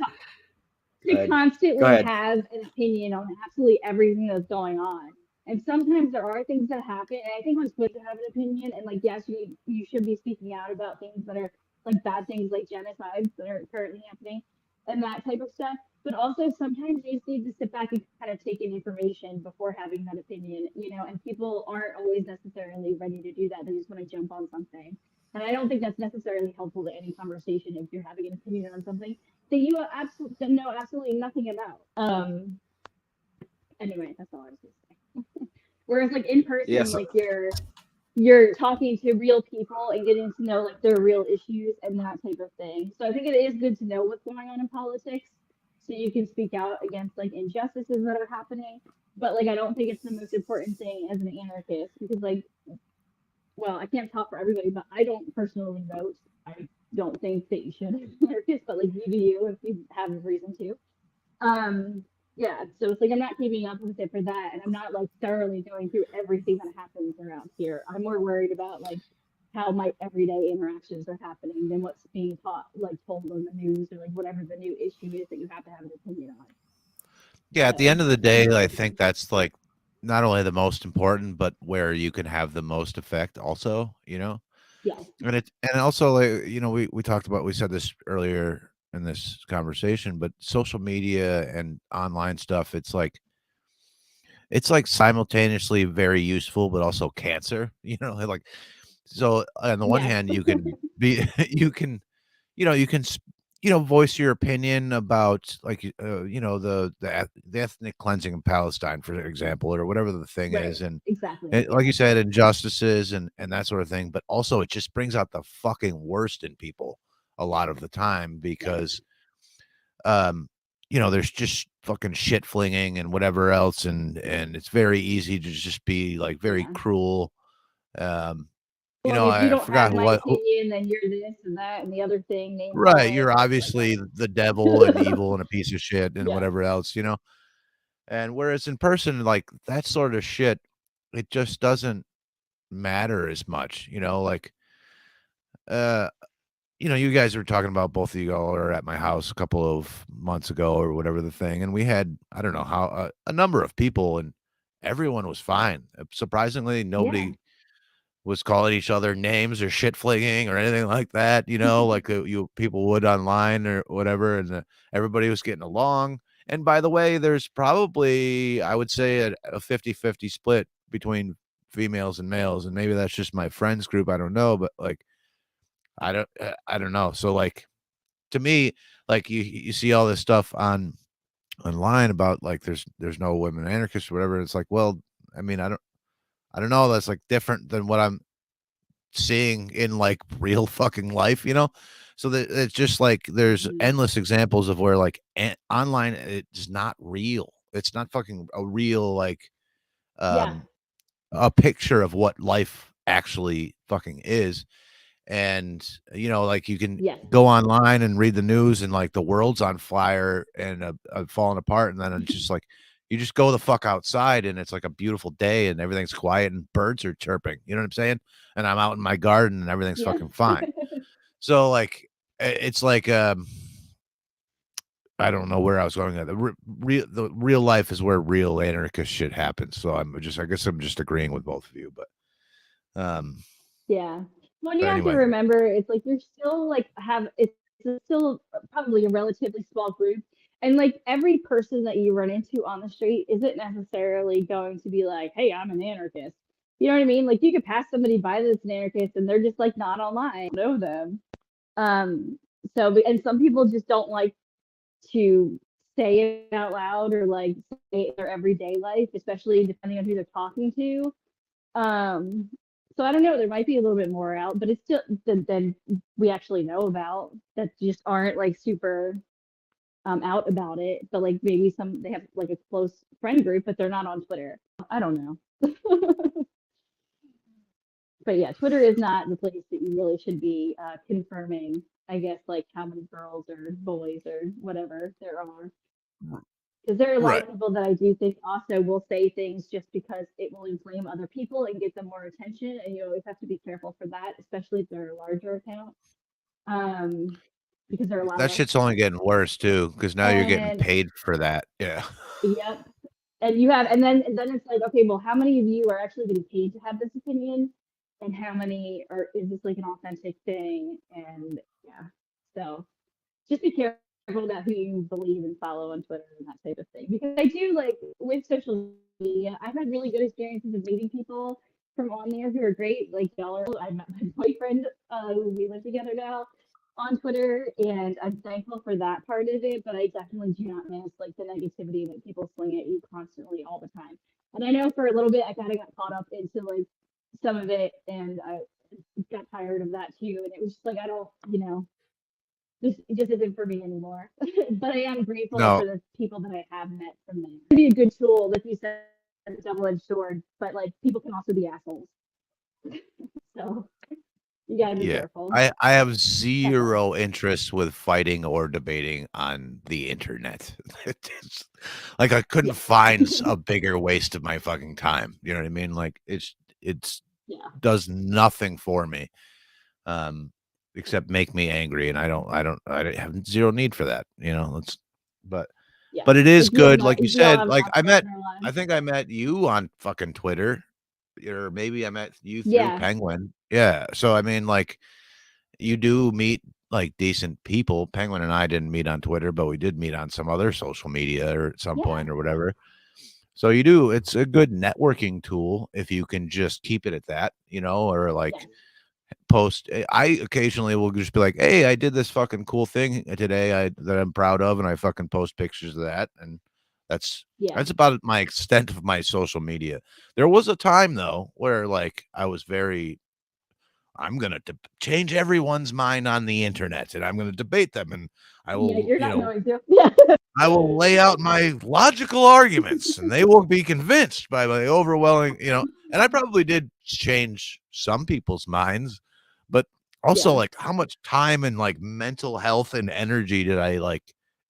Go to ahead. Go constantly ahead. have an opinion on absolutely everything that's going on. And sometimes there are things that happen, and I think it's good to have an opinion. And like, yes, you should be speaking out about things that are like bad things, like genocides that are currently happening, and that type of stuff. But also sometimes you just need to sit back and kind of take in information before having that opinion, you know. And people aren't always necessarily ready to do that; they just want to jump on something. And I don't think that's necessarily helpful to any conversation if you're having an opinion on something that you absolutely know absolutely nothing about. Anyway, that's all I was gonna say. Whereas like in person, Yes. like you're talking to real people and getting to know like their real issues and that type of thing. So I think it is good to know what's going on in politics so you can speak out against like injustices that are happening. But like I don't think it's the most important thing as an anarchist because like well, I can't talk for everybody, but I don't personally vote. I don't think that you should as an anarchist, but like you do you if you have a reason to. Yeah, so it's like I'm not keeping up with it for that, and I'm not like thoroughly going through everything that happens around here. I'm more worried about like how my everyday interactions are happening than what's being taught, like told on the news or like whatever the new issue is that you have to have an opinion on. Yeah, at the So end of the day, I think that's like not only the most important, but where you can have the most effect also, you know? yeah, And also like, we talked about we said this earlier in this conversation, but social media and online stuff, it's like simultaneously very useful, but also cancer, like so on the one yes, hand you can be you can you can voice your opinion about like the ethnic cleansing in Palestine, for example, or whatever the thing right, is, and exactly, like yeah, you said, injustices and that sort of thing. But also, it just brings out the fucking worst in people a lot of the time yes, because um there's just fucking shit flinging and whatever else, and it's very easy to just be like very yeah. cruel. Um, Well, if you I don't have forgot my what. opinion, then you're this and that and the other thing, name Right, calling, you're stuff like obviously that. the devil and evil and a piece of shit and Yeah, whatever else, And whereas in person, like that sort of shit, it just doesn't matter as much, like uh you guys were talking about both of you all are at my house a couple of months ago or whatever the thing, and we had I don't know how a number of people and everyone was fine. Surprisingly, yeah, nobody was calling each other names or shit flinging or anything like that, like you people would online or whatever, and everybody was getting along. And by the way, there's probably I would say a 50-50 split between females and males, and maybe that's just my friends group. I don't know, but like I don't know. So like to me, like you see all this stuff online about like there's no women anarchists or whatever. It's like, well, I mean, I don't know. That's like different than what I'm seeing in like real fucking life. So that it's just like there's mhm, endless examples of where like online it's not real. It's not fucking a real like yeah, um a picture of what life actually fucking is. And like you can yes, go online and read the news and like the world's on fire and falling apart, and then it's just like you just go the fuck outside and it's like a beautiful day and everything's quiet and birds are chirping, you know what I'm saying? And I'm out in my garden and everything's yes, fucking fine. So like it's like I don't know where I was going at. The real life is where real anarchist shit happens. So I guess I'm just agreeing with both of you, yeah. Well, you but have to anyway. remember, it's like you're still like have it's still probably a relatively small group, and like every person that you run into on the street isn't necessarily going to be like, "Hey, I'm an anarchist." You know what I mean? Like you could pass somebody by that's an anarchist, and they're just like not online, know them. Um, so and some people just don't like to say it out loud or like say it in their everyday life, especially depending on who they're talking to. Um, so I don't know. There might be a little bit more out, but it's still than we actually know about that just aren't like super out about it. But like maybe some they have like a close friend group, but they're not on Twitter. I don't know. But yeah, Twitter is not the place that you really should be confirming. I guess like how many girls or boys or whatever there are. Because there are a lot Right. of people that I do think also will say things just because it will inflame other people and get them more attention, and you always have to be careful for that, especially if they're a larger account. Um, because there are a lot That less. shit's only getting worse too, because now you're getting And paid for that. Yeah. yep. And you have, and then it's like, okay, well, how many of you are actually getting paid to have this opinion, and how many are is this like an authentic thing? And yeah, so just be careful about who you believe and follow on Twitter and that type of thing. Because I do like with social media, I've had really good experiences of meeting people from on there who are great. Like y'all are, I met my boyfriend, who we live together now on Twitter, and I'm thankful for that part of it. But I definitely do not miss like the negativity that people sling at you constantly all the time. And I know for a little bit I kind of got caught up into like some of it, and I got tired of that too. And it was just like I don't, this just isn't for me anymore. But I am grateful No, for the people that I have met from there. It can be a good tool, like you said, a double-edged sword. But like people can also be assholes, so you gotta be yeah. careful. I have That's all. zero interest with fighting or debating on the internet. It's like I couldn't Yeah, find a bigger waste of my fucking time. You know what I mean? Like it's yeah, does nothing for me. Um except make me angry, and I have zero need for that, Let's but yeah. but it is Like we have good, enough. like you We all said. have Like enough stuff in our I lives. think I met you on fucking Twitter, or maybe I met you through Yeah, Penguin. Yeah. So I mean, like, you do meet like decent people. Penguin and I didn't meet on Twitter, but we did meet on some other social media or at some yeah, point or whatever. So you do. It's a good networking tool if you can just keep it at that, or like yes, post. I occasionally will just be like, "Hey, I did this fucking cool thing today that I'm proud of," and I fucking post pictures of that, and that's yeah, that's about my extent of my social media. There was a time though where like I was very I'm going to change everyone's mind on the internet, and I'm going to debate them, and I yeah. will, You're not going to. Yeah, I will lay out my logical arguments, and they will be convinced by my overwhelming. And I probably did change some people's minds, but also yeah, like how much time and like mental health and energy did I like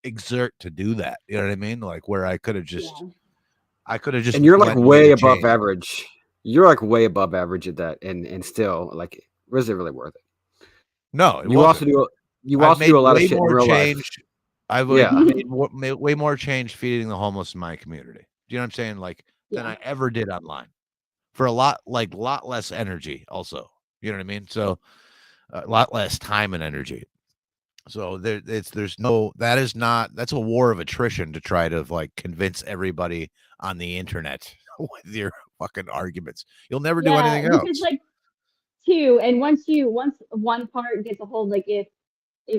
exert to do that? You know what I mean? Like where yeah, I could have just And you're like went and made way a above change. average. You're like way above average at that, and still like, was it really worth it? No, it You also wasn't. do you I've also do made a lot of way shit in more real life. change. I've like Yeah, made way more change feeding the homeless in my community. Do you know what I'm saying? Like than yeah, I ever did online for a lot less energy. Also, you know what I mean? So a lot less time and energy. So there's no that is not that's a war of attrition to try to like convince everybody on the internet with your fucking arguments. You'll never do yeah. anything Because else. like too, and once one part gets a hold, like if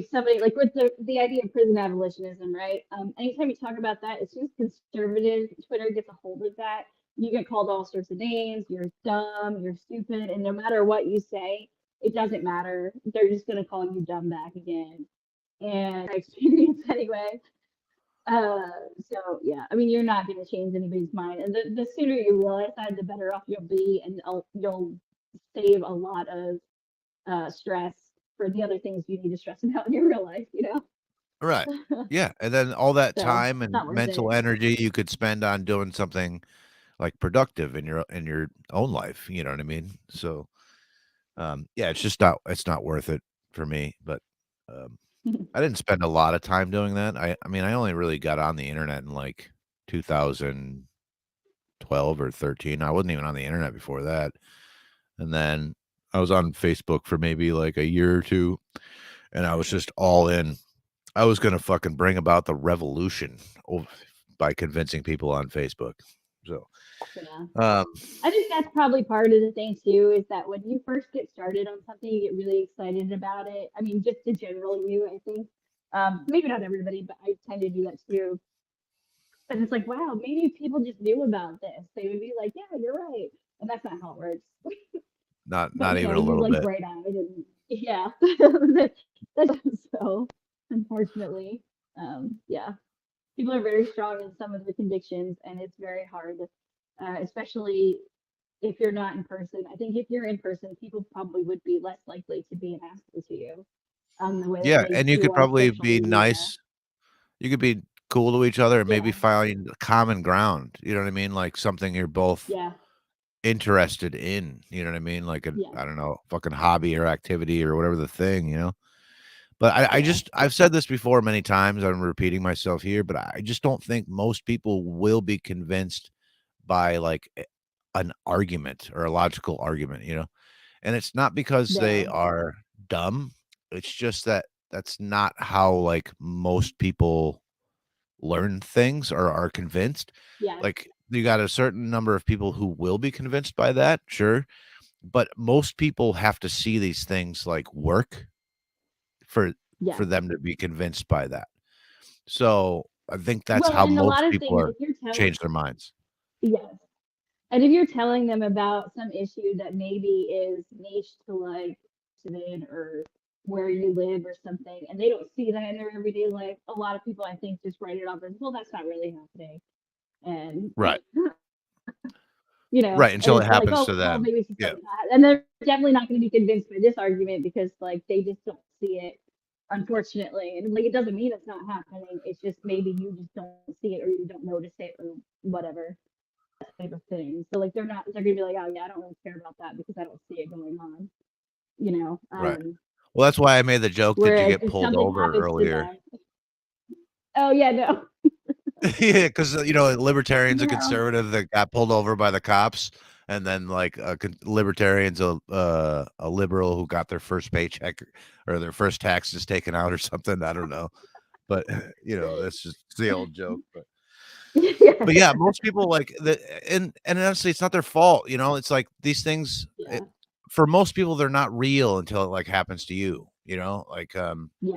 somebody like with the idea of prison abolitionism, right? Anytime you talk about that, as soon as conservative Twitter gets a hold of that, you get called all sorts of names. You're dumb, you're stupid, and no matter what you say, it doesn't matter. They're just gonna call you dumb back again. And I experience anyway. Uh, so yeah, I mean, you're not gonna change anybody's mind, and the sooner you realize that, the better off you'll be, and you'll save a lot of stress for the other things you need to stress about in your real life. Right. Yeah, and then all that So time and not worth mental it. energy you could spend on doing something like productive in your own life, you know what I mean? So, yeah, it's not worth it for me, but um I didn't spend a lot of time doing that. I mean, I only really got on the internet in like 2012 or 13. I wasn't even on the internet before that. And then I was on Facebook for maybe like a year or two, and I was just all in. I was gonna fucking bring about the revolution by convincing people on Facebook. So, Yeah. um, I think that's probably part of the thing too, is that when you first get started on something, you get really excited about it. I mean, just the general you, I think. Maybe not everybody, but I tend to do that too. And it's like, wow, maybe people just knew about this. They would be like, yeah, you're right. And that's not how it works. But not even a you're little like bit. bright eyed and yeah. That's so unfortunately. Yeah. People are very strong in some of the convictions, and it's very hard, especially if you're not in person. I think if you're in person, people probably would be less likely to be an asshole to you the way that Yeah, they and you do could on probably social be media. nice. You could be cool to each other and maybe Yeah. find common ground. You know what I mean? Like something you're both Yeah. interested in. You know what I mean? Like Yeah. I don't know, fucking hobby or activity or whatever the thing. But Yeah. I've said this before many times. I'm repeating myself here, but I just don't think most people will be convinced by like an argument or a logical argument. And it's not because they No. are dumb. It's just that that's not how like most people learn things or are convinced. Yeah. Like you got a certain number of people who will be convinced by that, sure, but most people have to see these things like work for Yeah. them to be convinced by that. So, I think that's Well, how and a most lot of people things, are if you're telling, change their minds. yes. And if you're telling them about some issue that maybe is niche to like today or where you live or something, and they don't see that in their everyday life, a lot of people I think just write it off as, well, that's not really happening. And Right. and Right, it's until it like, oh, happens to well, maybe them. it's just like Yeah. that. And they're definitely not going to be convinced by this argument because like they just don't see it, unfortunately. And like it doesn't mean it's not happening. It's just maybe you just don't see it or you don't notice it or whatever type of thing. So like they're gonna be like, oh yeah, I don't really care about that because I don't see it going on. You know. Right. Well, that's why I made the joke, "Did you Whereas get if pulled something over happens to earlier?" them, oh yeah, no, Yeah, because libertarian's a no, conservative that got pulled over by the cops, and then, like, libertarian's a liberal who got their first paycheck or their first taxes taken out or something, I don't know. But, that's just the old joke, but yeah, yeah, most people, like, and honestly, it's not their fault, it's like these things, yeah, for most people, they're not real until it, like, happens to you, like, yeah,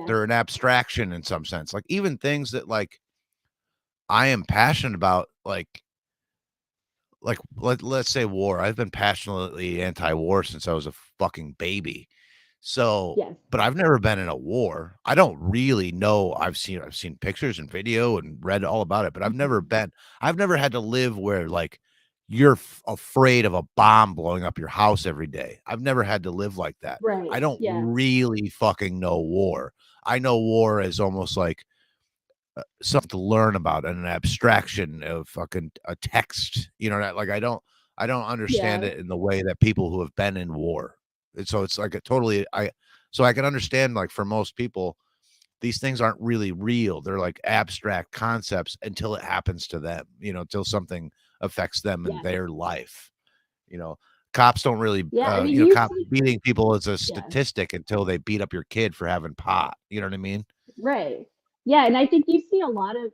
they're an abstraction in some sense, like, even things that, like, I am passionate about, let's say war. I've been passionately anti-war since I was a fucking baby. So, yes, but I've never been in a war. I don't really know. I've seen pictures and video and read all about it, but mhm, I've never had to live where like you're afraid of a bomb blowing up your house every day. I've never had to live like that. right, I don't yeah, really fucking know war. I know war as almost like something to learn about and an abstraction of fucking a text. Like I don't understand yeah, it in the way that people who have been in war. And so it's like a totally so I can understand like for most people these things aren't really real. They're like abstract concepts until it happens to them, until something affects them in yeah, their life. You know, cops don't really yeah. I mean, cops beating people is a yeah. statistic until they beat up your kid for having pot. You know what I mean? Right. Yeah, and I think you see a lot of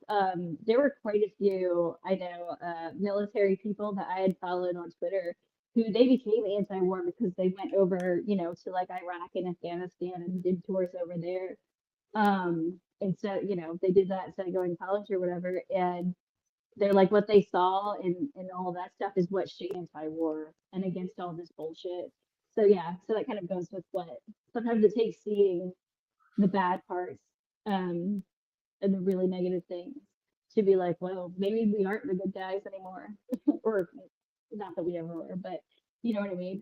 there were quite a few I know military people that I had followed on Twitter who they became anti-war because they went over, to like Iraq and Afghanistan and did tours over there. And so, they did that instead of going to college or whatever. And they're like what they saw and all that stuff is what shaped anti-war and against all this bullshit. So yeah, so that kind of goes with what sometimes it takes seeing the bad parts um, and the really negative things to be like, well, maybe we aren't the good guys anymore, or not that we ever were, but you know what I mean?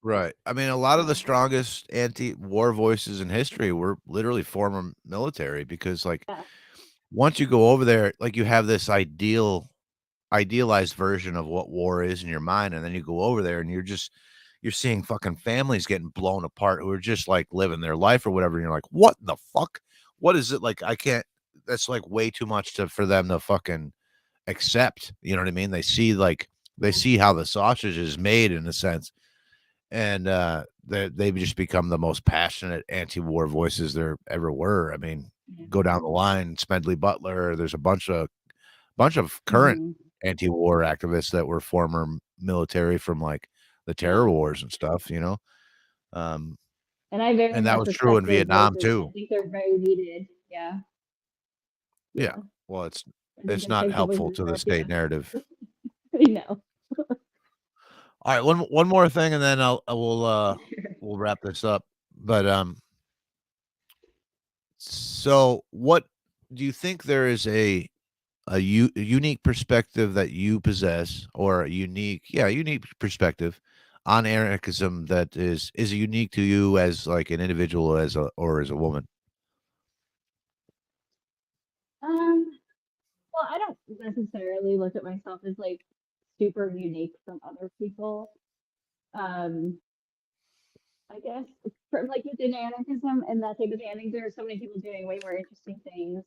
Right. I mean, a lot of the So strongest anti-war voices in history were literally former military because, like, yeah, once you go over there, like, you have this idealized version of what war is in your mind, and then you go over there and you're seeing fucking families getting blown apart who are just, like, living their life or whatever, and you're like, "What the fuck? What is it?" Like, I can't that's, like, way too much for them to fucking accept, you know what I mean? They yeah, see how the sausage is made in a sense, and they've just become the most passionate anti-war voices there ever were. I mean, yeah. go down the line, Smedley Butler. There's a bunch of current Hmm. anti-war activists that were former military from like the terror Yeah. wars and stuff. Um, And I very and that much was true in respect those Vietnam voices. I too. think they're very needed. Yeah, Yeah. yeah. Well, I think it's those not types of helpful voices to are, the yeah, state narrative. I know. All right, one more thing, and then we'll wrap this up. But so what do you think there is a unique perspective that you possess, or a unique perspective on anarchism that is unique to you as like an individual, as a woman? necessarily look at myself as like super unique from other people. Um, I guess from like within anarchism and that type of thing, I think there are so many people doing way more interesting things.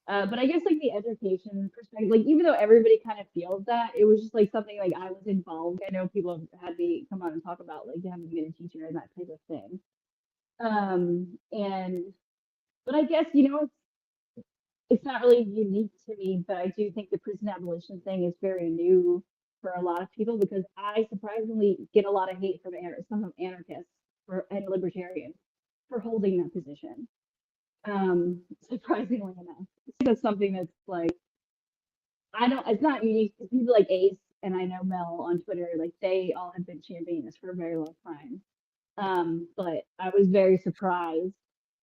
But I guess like the education perspective, like even though everybody kind of feels that, it was just like something like I was involved. I know people have had me come on and talk about like having been a teacher and that type of thing. And but I guess it's not really unique to me, but I do think the prison abolition thing is very new for a lot of people because I surprisingly get a lot of hate from some anarchists and libertarians for holding that position. Surprisingly enough, that's something that's like I don't. It's not unique to people like Ace and I know Mel on Twitter. Like they all have been championing this for a very long time. But I was very surprised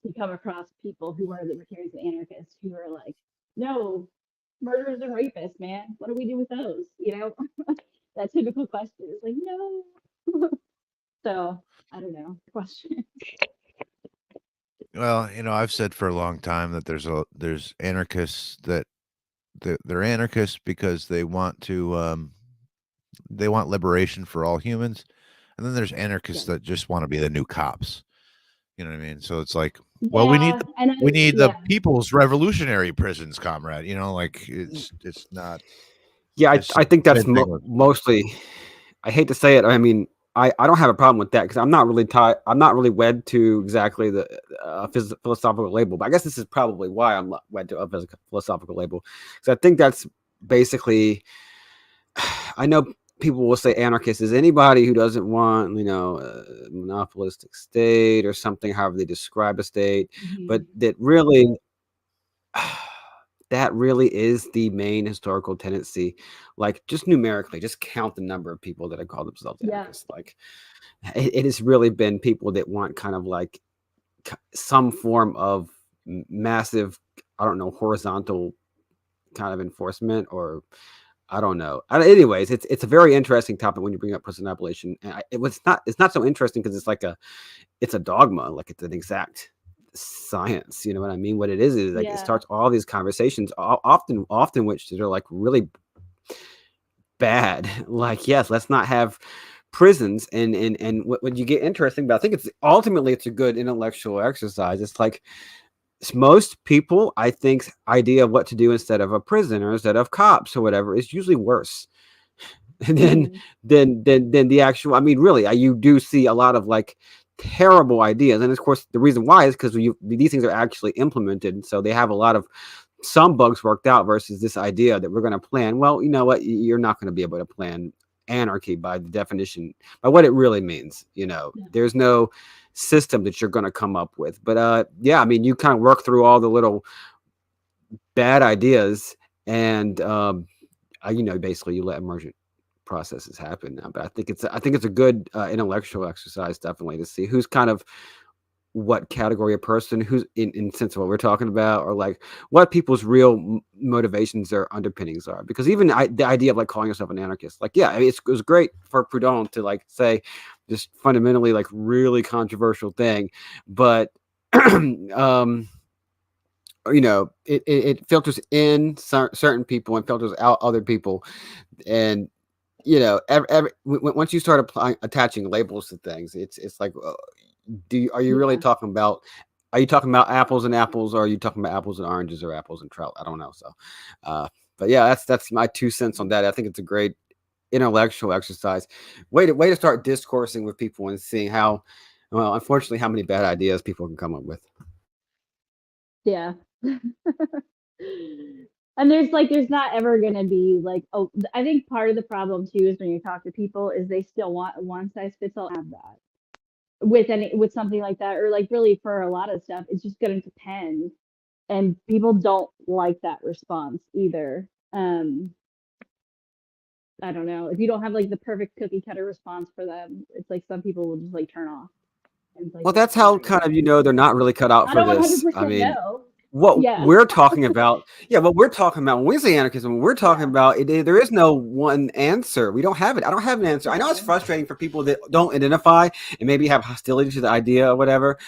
to come across people who are libertarians and anarchists who are like, no, murderers and rapists, man. What do we do with those? That typical question is like, no. So I don't know. Question. Well, I've said for a long time that there's anarchists that they're anarchists because they want liberation for all humans, and then there's anarchists Yeah. that just want to be the new cops. You know what I mean? So it's like, well, we need yeah. the people's revolutionary prisons, comrade. Like it's not. Yeah, It's I think that's same thing with- mostly. I hate to say it. I mean, I don't have a problem with that because I'm not really wed to exactly the philosophical label. But I guess this is probably why I'm wed to a philosophical label because I think that's basically. I know people will say anarchist is anybody who doesn't want, a monopolistic state or something, however they describe a state, but that really is the main historical tendency. Like just numerically, just count the number of people that have called themselves anarchists. Like it has really been people that want kind of like some form of massive, I don't know, horizontal kind of enforcement or I don't know. Anyways, it's a very interesting topic when you bring up prison abolition. And it's not so interesting because it's a dogma, like it's an exact science. You know what I mean? What it is like it starts all these conversations, often which are like really bad. Like yes, let's not have prisons. And what you get interesting about, I think it's a good intellectual exercise. It's like most people, I think, idea of what to do instead of a prison or instead of cops or whatever is usually worse than the actual. I mean, really, you do see a lot of like terrible ideas, and of course, the reason why is because these things are actually implemented, and so they have a lot of some bugs worked out versus this idea that we're going to plan. Well, you know what? You're not going to be able to plan anarchy by the definition, by what it really means. There's no system that you're going to come up with. But yeah, I mean, you kind of work through all the little bad ideas and basically you let emergent processes happen now. But I think it's a good intellectual exercise, definitely, to see who's kind of what category of person, who's in sense of what we're talking about, or like what people's real motivations or underpinnings are. Because even the idea of like calling yourself an anarchist, like, yeah, I mean, it was great for Proudhon to like say just fundamentally like really controversial thing, but it filters in certain people and filters out other people. And once you start attaching labels to things, it's like, are you really talking about? Are you talking about apples and apples, or are you talking about apples and oranges, or apples and trout? I don't know. So, but yeah, that's my 2 cents on that. I think it's a great intellectual exercise. Way to start discoursing with people and seeing how, well, unfortunately, how many bad ideas people can come up with. Yeah. And there's not ever going to be like, I think part of the problem too is when you talk to people is they still want a one size fits all. Have that with something like that, or like really for a lot of stuff, it's just going to depend, and people don't like that response either. I don't know, if you don't have like the perfect cookie cutter response for them, it's like some people will just like turn off. Like, well, that's how kind of they're not really cut out for this. I mean, what we're talking about, what we're talking about when we say anarchism, we're talking about there is no one answer. We don't have it. I don't have an answer. I know it's frustrating for people that don't identify and maybe have hostility to the idea or whatever.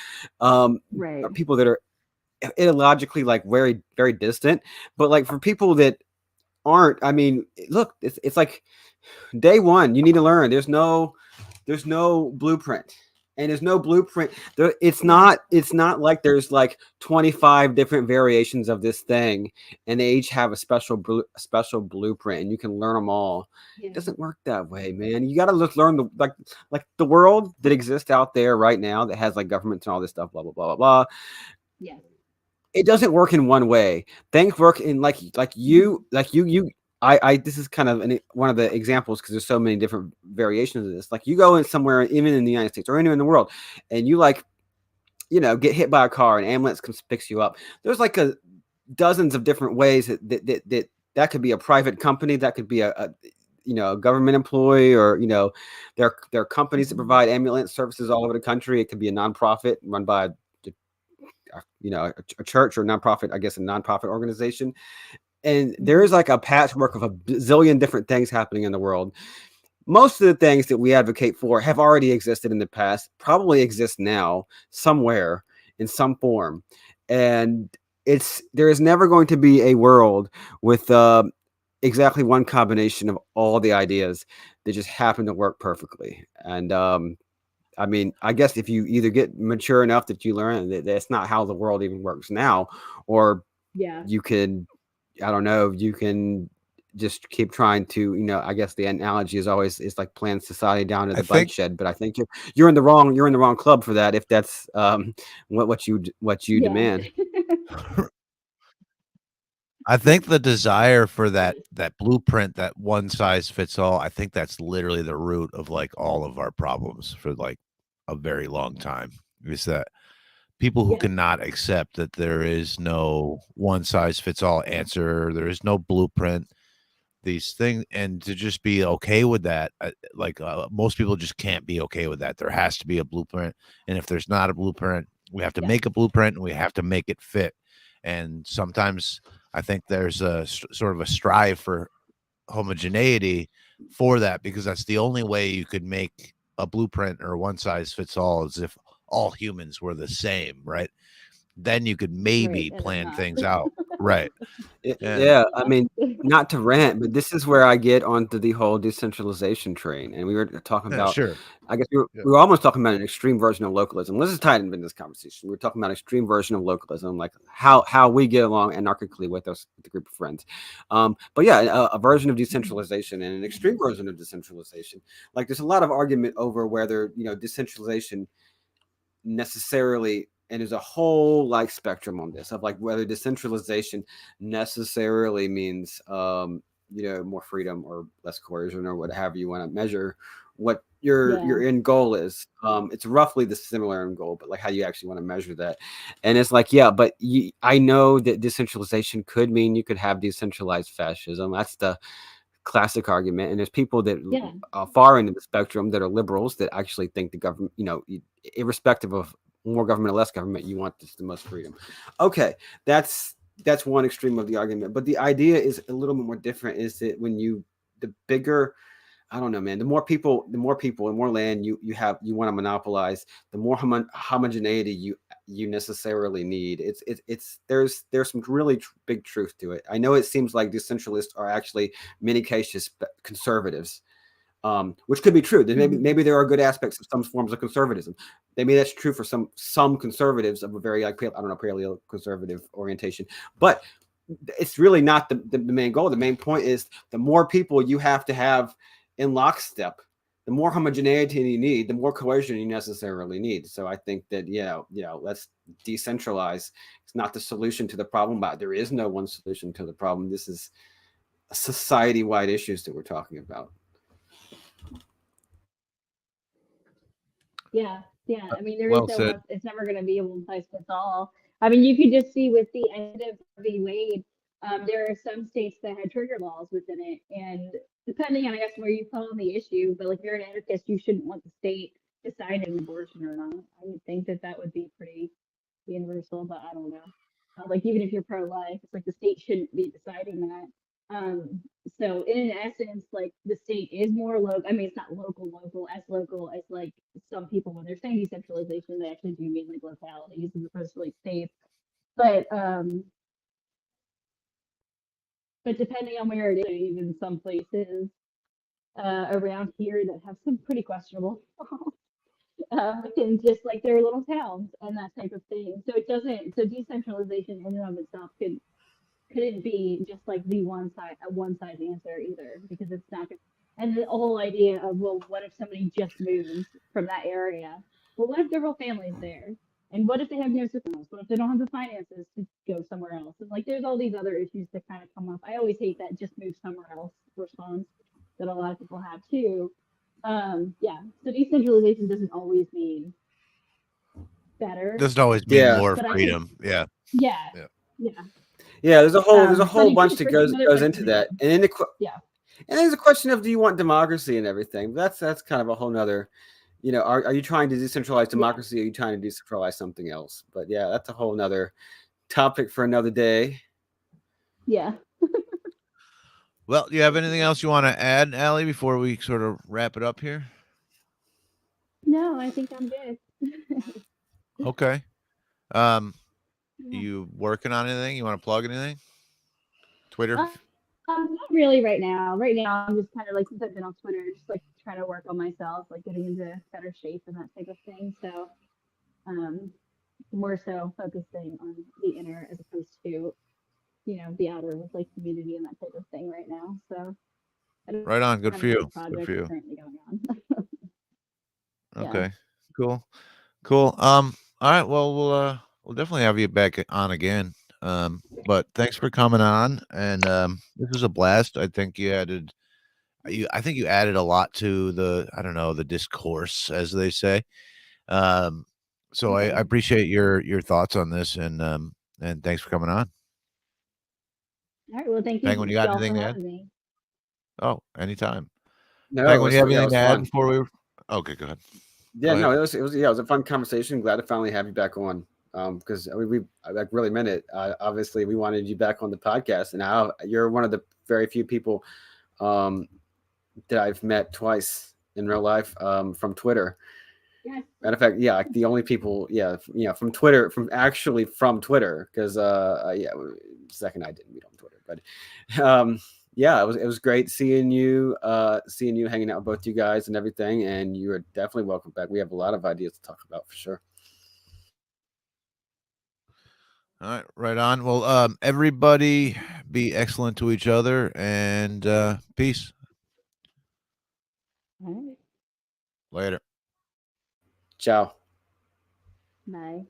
Or people that are ideologically like very, very distant. But like for people that aren't. I mean, look, it's like day one. You need to learn. There's no blueprint, and there's no blueprint. Yeah. It's not like there's like 25 different variations of this thing, and they each have a special blueprint, and you can learn them all. It Yeah. doesn't work that way, man. You got to just learn the the world that exists out there right now that has like governments and all this stuff. Blah blah blah blah blah. Yes. It doesn't work in one way. Things work in you. I this is kind of one of the examples because there's so many different variations of this. Like you go in somewhere, even in the United States or anywhere in the world, and you like get hit by a car, and ambulance comes picks you up. There's like a dozens of different ways that could be a private company, that could be a government employee, or there are companies that Mhm. provide ambulance services all over the country. It could be a nonprofit run by a church or a nonprofit, I guess a nonprofit organization. And there is Mhm. like a patchwork of a zillion different things happening in the world. Most of the things that we advocate for have already existed in the past, probably exist now somewhere in some form. And there is never going to be a world with exactly one combination of all the ideas that just happen to work perfectly. And I mean, I guess if you either get mature enough that you learn that that's not how the world even works now, or Yeah. you can, I don't know, you can just keep trying to, I guess the analogy is like playing society down to I the bike think shed. But I think you're in the wrong club for that if that's what you Yeah. demand. I think the desire for that blueprint, that one size fits all, I think that's literally the root of, like, all of our problems for, like, a very long time, is that people who Yes. cannot accept that there is no one size fits all answer, there is no blueprint, these things, and to just be okay with that, like, most people just can't be okay with that. There has to be a blueprint, and if there's not a blueprint, we have to Yeah. make a blueprint, and we have to make it fit, and sometimes I think there's a sort of a strive for homogeneity for that because that's the only way you could make a blueprint or one size fits all is if all humans were the same, right? Then you could Right. maybe And they're plan not. things out. Right. And Yeah, I mean, not to rant, but this is where I get onto the whole decentralization train. And we were talking yeah, about, sure. I guess we were, Yeah. we were almost talking about an extreme version of localism. Let's just tie it in this conversation. We were talking about extreme version of localism, like how we get along anarchically with a group of friends. But yeah, a version of decentralization and an extreme version of decentralization. Like there's a lot of argument over whether decentralization necessarily, and there's a whole like spectrum on this of like whether decentralization necessarily means more freedom or less coercion or whatever you want to measure what your Yeah. end goal is. It's roughly the similar end goal, but like how you actually want to measure that. And it's like, yeah, but I know that decentralization could mean you could have decentralized fascism. That's the classic argument. And there's people that Yeah. are far into the spectrum that are liberals that actually think the government, irrespective of more government or less government, you want just the most freedom. Okay, that's one extreme of the argument. But the idea is a little bit more different. Is that when the bigger, I don't know, man. The more people, and more land you want to monopolize, the more homogeneity you necessarily need. There's some really big truth to it. I know it seems like decentralists are actually in many cases conservatives, which could be true. Mhm. Maybe there are good aspects of some forms of conservatism. Maybe that's true for some conservatives of a very like I don't know paleo conservative orientation, but it's really not the main goal. The main point is the more people you have to have in lockstep, the more homogeneity you need, the more coercion you necessarily need. So I think that let's decentralize. It's not the solution to the problem, but there is no one solution to the problem. This is society-wide issues that we're talking about. Yeah, yeah. I mean, there is Well no said. one. It's never going to be a one size fits all. I mean, you could just see with the end of Roe v. Wade, there are some states that had trigger laws within it, and depending on I guess where you fall on the issue, but like if you're an anarchist, you shouldn't want the state deciding abortion or not. I would think that that would be pretty universal, but I don't know. Like even if you're pro-life, it's like the state shouldn't be deciding that. Um, so in essence, like the state is more local. I mean, it's not local as like some people when they're saying decentralization, they actually do mean like localities as opposed to like states. But but depending on where it is, even some places around here that have some pretty questionable within just like their little towns and that type of thing. So it doesn't. So decentralization in and of itself couldn't be just like the one size answer either, because it's not. And the whole idea of, well, what if somebody just moves from that area? Well, what if their whole family's there? And what if they have no support? What if they don't have the finances to go somewhere else? And like, there's all these other issues that kind of come up. I always hate that just move somewhere else response that a lot of people have too. Yeah. So decentralization doesn't always mean better, Doesn't always mean Yeah. more but I think, freedom. Yeah. yeah, Yeah. yeah. Yeah, there's a whole But it bunch does that bring some other goes into questions that, again. and then Yeah. and there's a question of, do you want democracy and everything? That's kind of a whole nother, are you trying to decentralize Yeah. democracy, or are you trying to decentralize something else? But yeah, that's a whole nother topic for another day. Yeah. Well, do you have anything else you want to add, Allie, before we sort of wrap it up here? No, I think I'm good. Okay. Um, Yeah. you working on anything? You want to plug anything? Twitter? Not really right now. Right now, I'm just kind of like, since I've been on Twitter, just like trying to work on myself, like getting into better shape and that type of thing. So, um, more so focusing on the inner as opposed to, the outer with like community and that type of thing right now. So, I don't Right on. Good have for any you. big Good for projects you. currently going on. Yeah. Okay. Cool. Cool. All right. Well, we'll definitely have you back on again. But thanks for coming on, and this was a blast. I think you added a lot to the, I don't know, the discourse, as they say. Um, so I Okay. appreciate your thoughts on this, and thanks for coming on. All right. Well, thank Penguin, you you got y'all for anything to add? having me. Oh, anytime. No, Penguin, you have it anything was to add fun. before we? Okay, go ahead. Yeah, Go ahead. no, it was a fun conversation. Glad to finally have you back on. Because I like really meant it. Obviously, we wanted you back on the podcast, and now you're one of the very few people um, that I've met twice in real life from Twitter. Yeah. Matter of fact, yeah, like the only people, from Twitter, from Twitter, because yeah, second I didn't meet on Twitter, but yeah, it was great seeing you, hanging out with both you guys and everything, and you are definitely welcome back. We have a lot of ideas to talk about for sure. All right, right on. Well, everybody be excellent to each other, and peace. All right. Later. Ciao. Bye.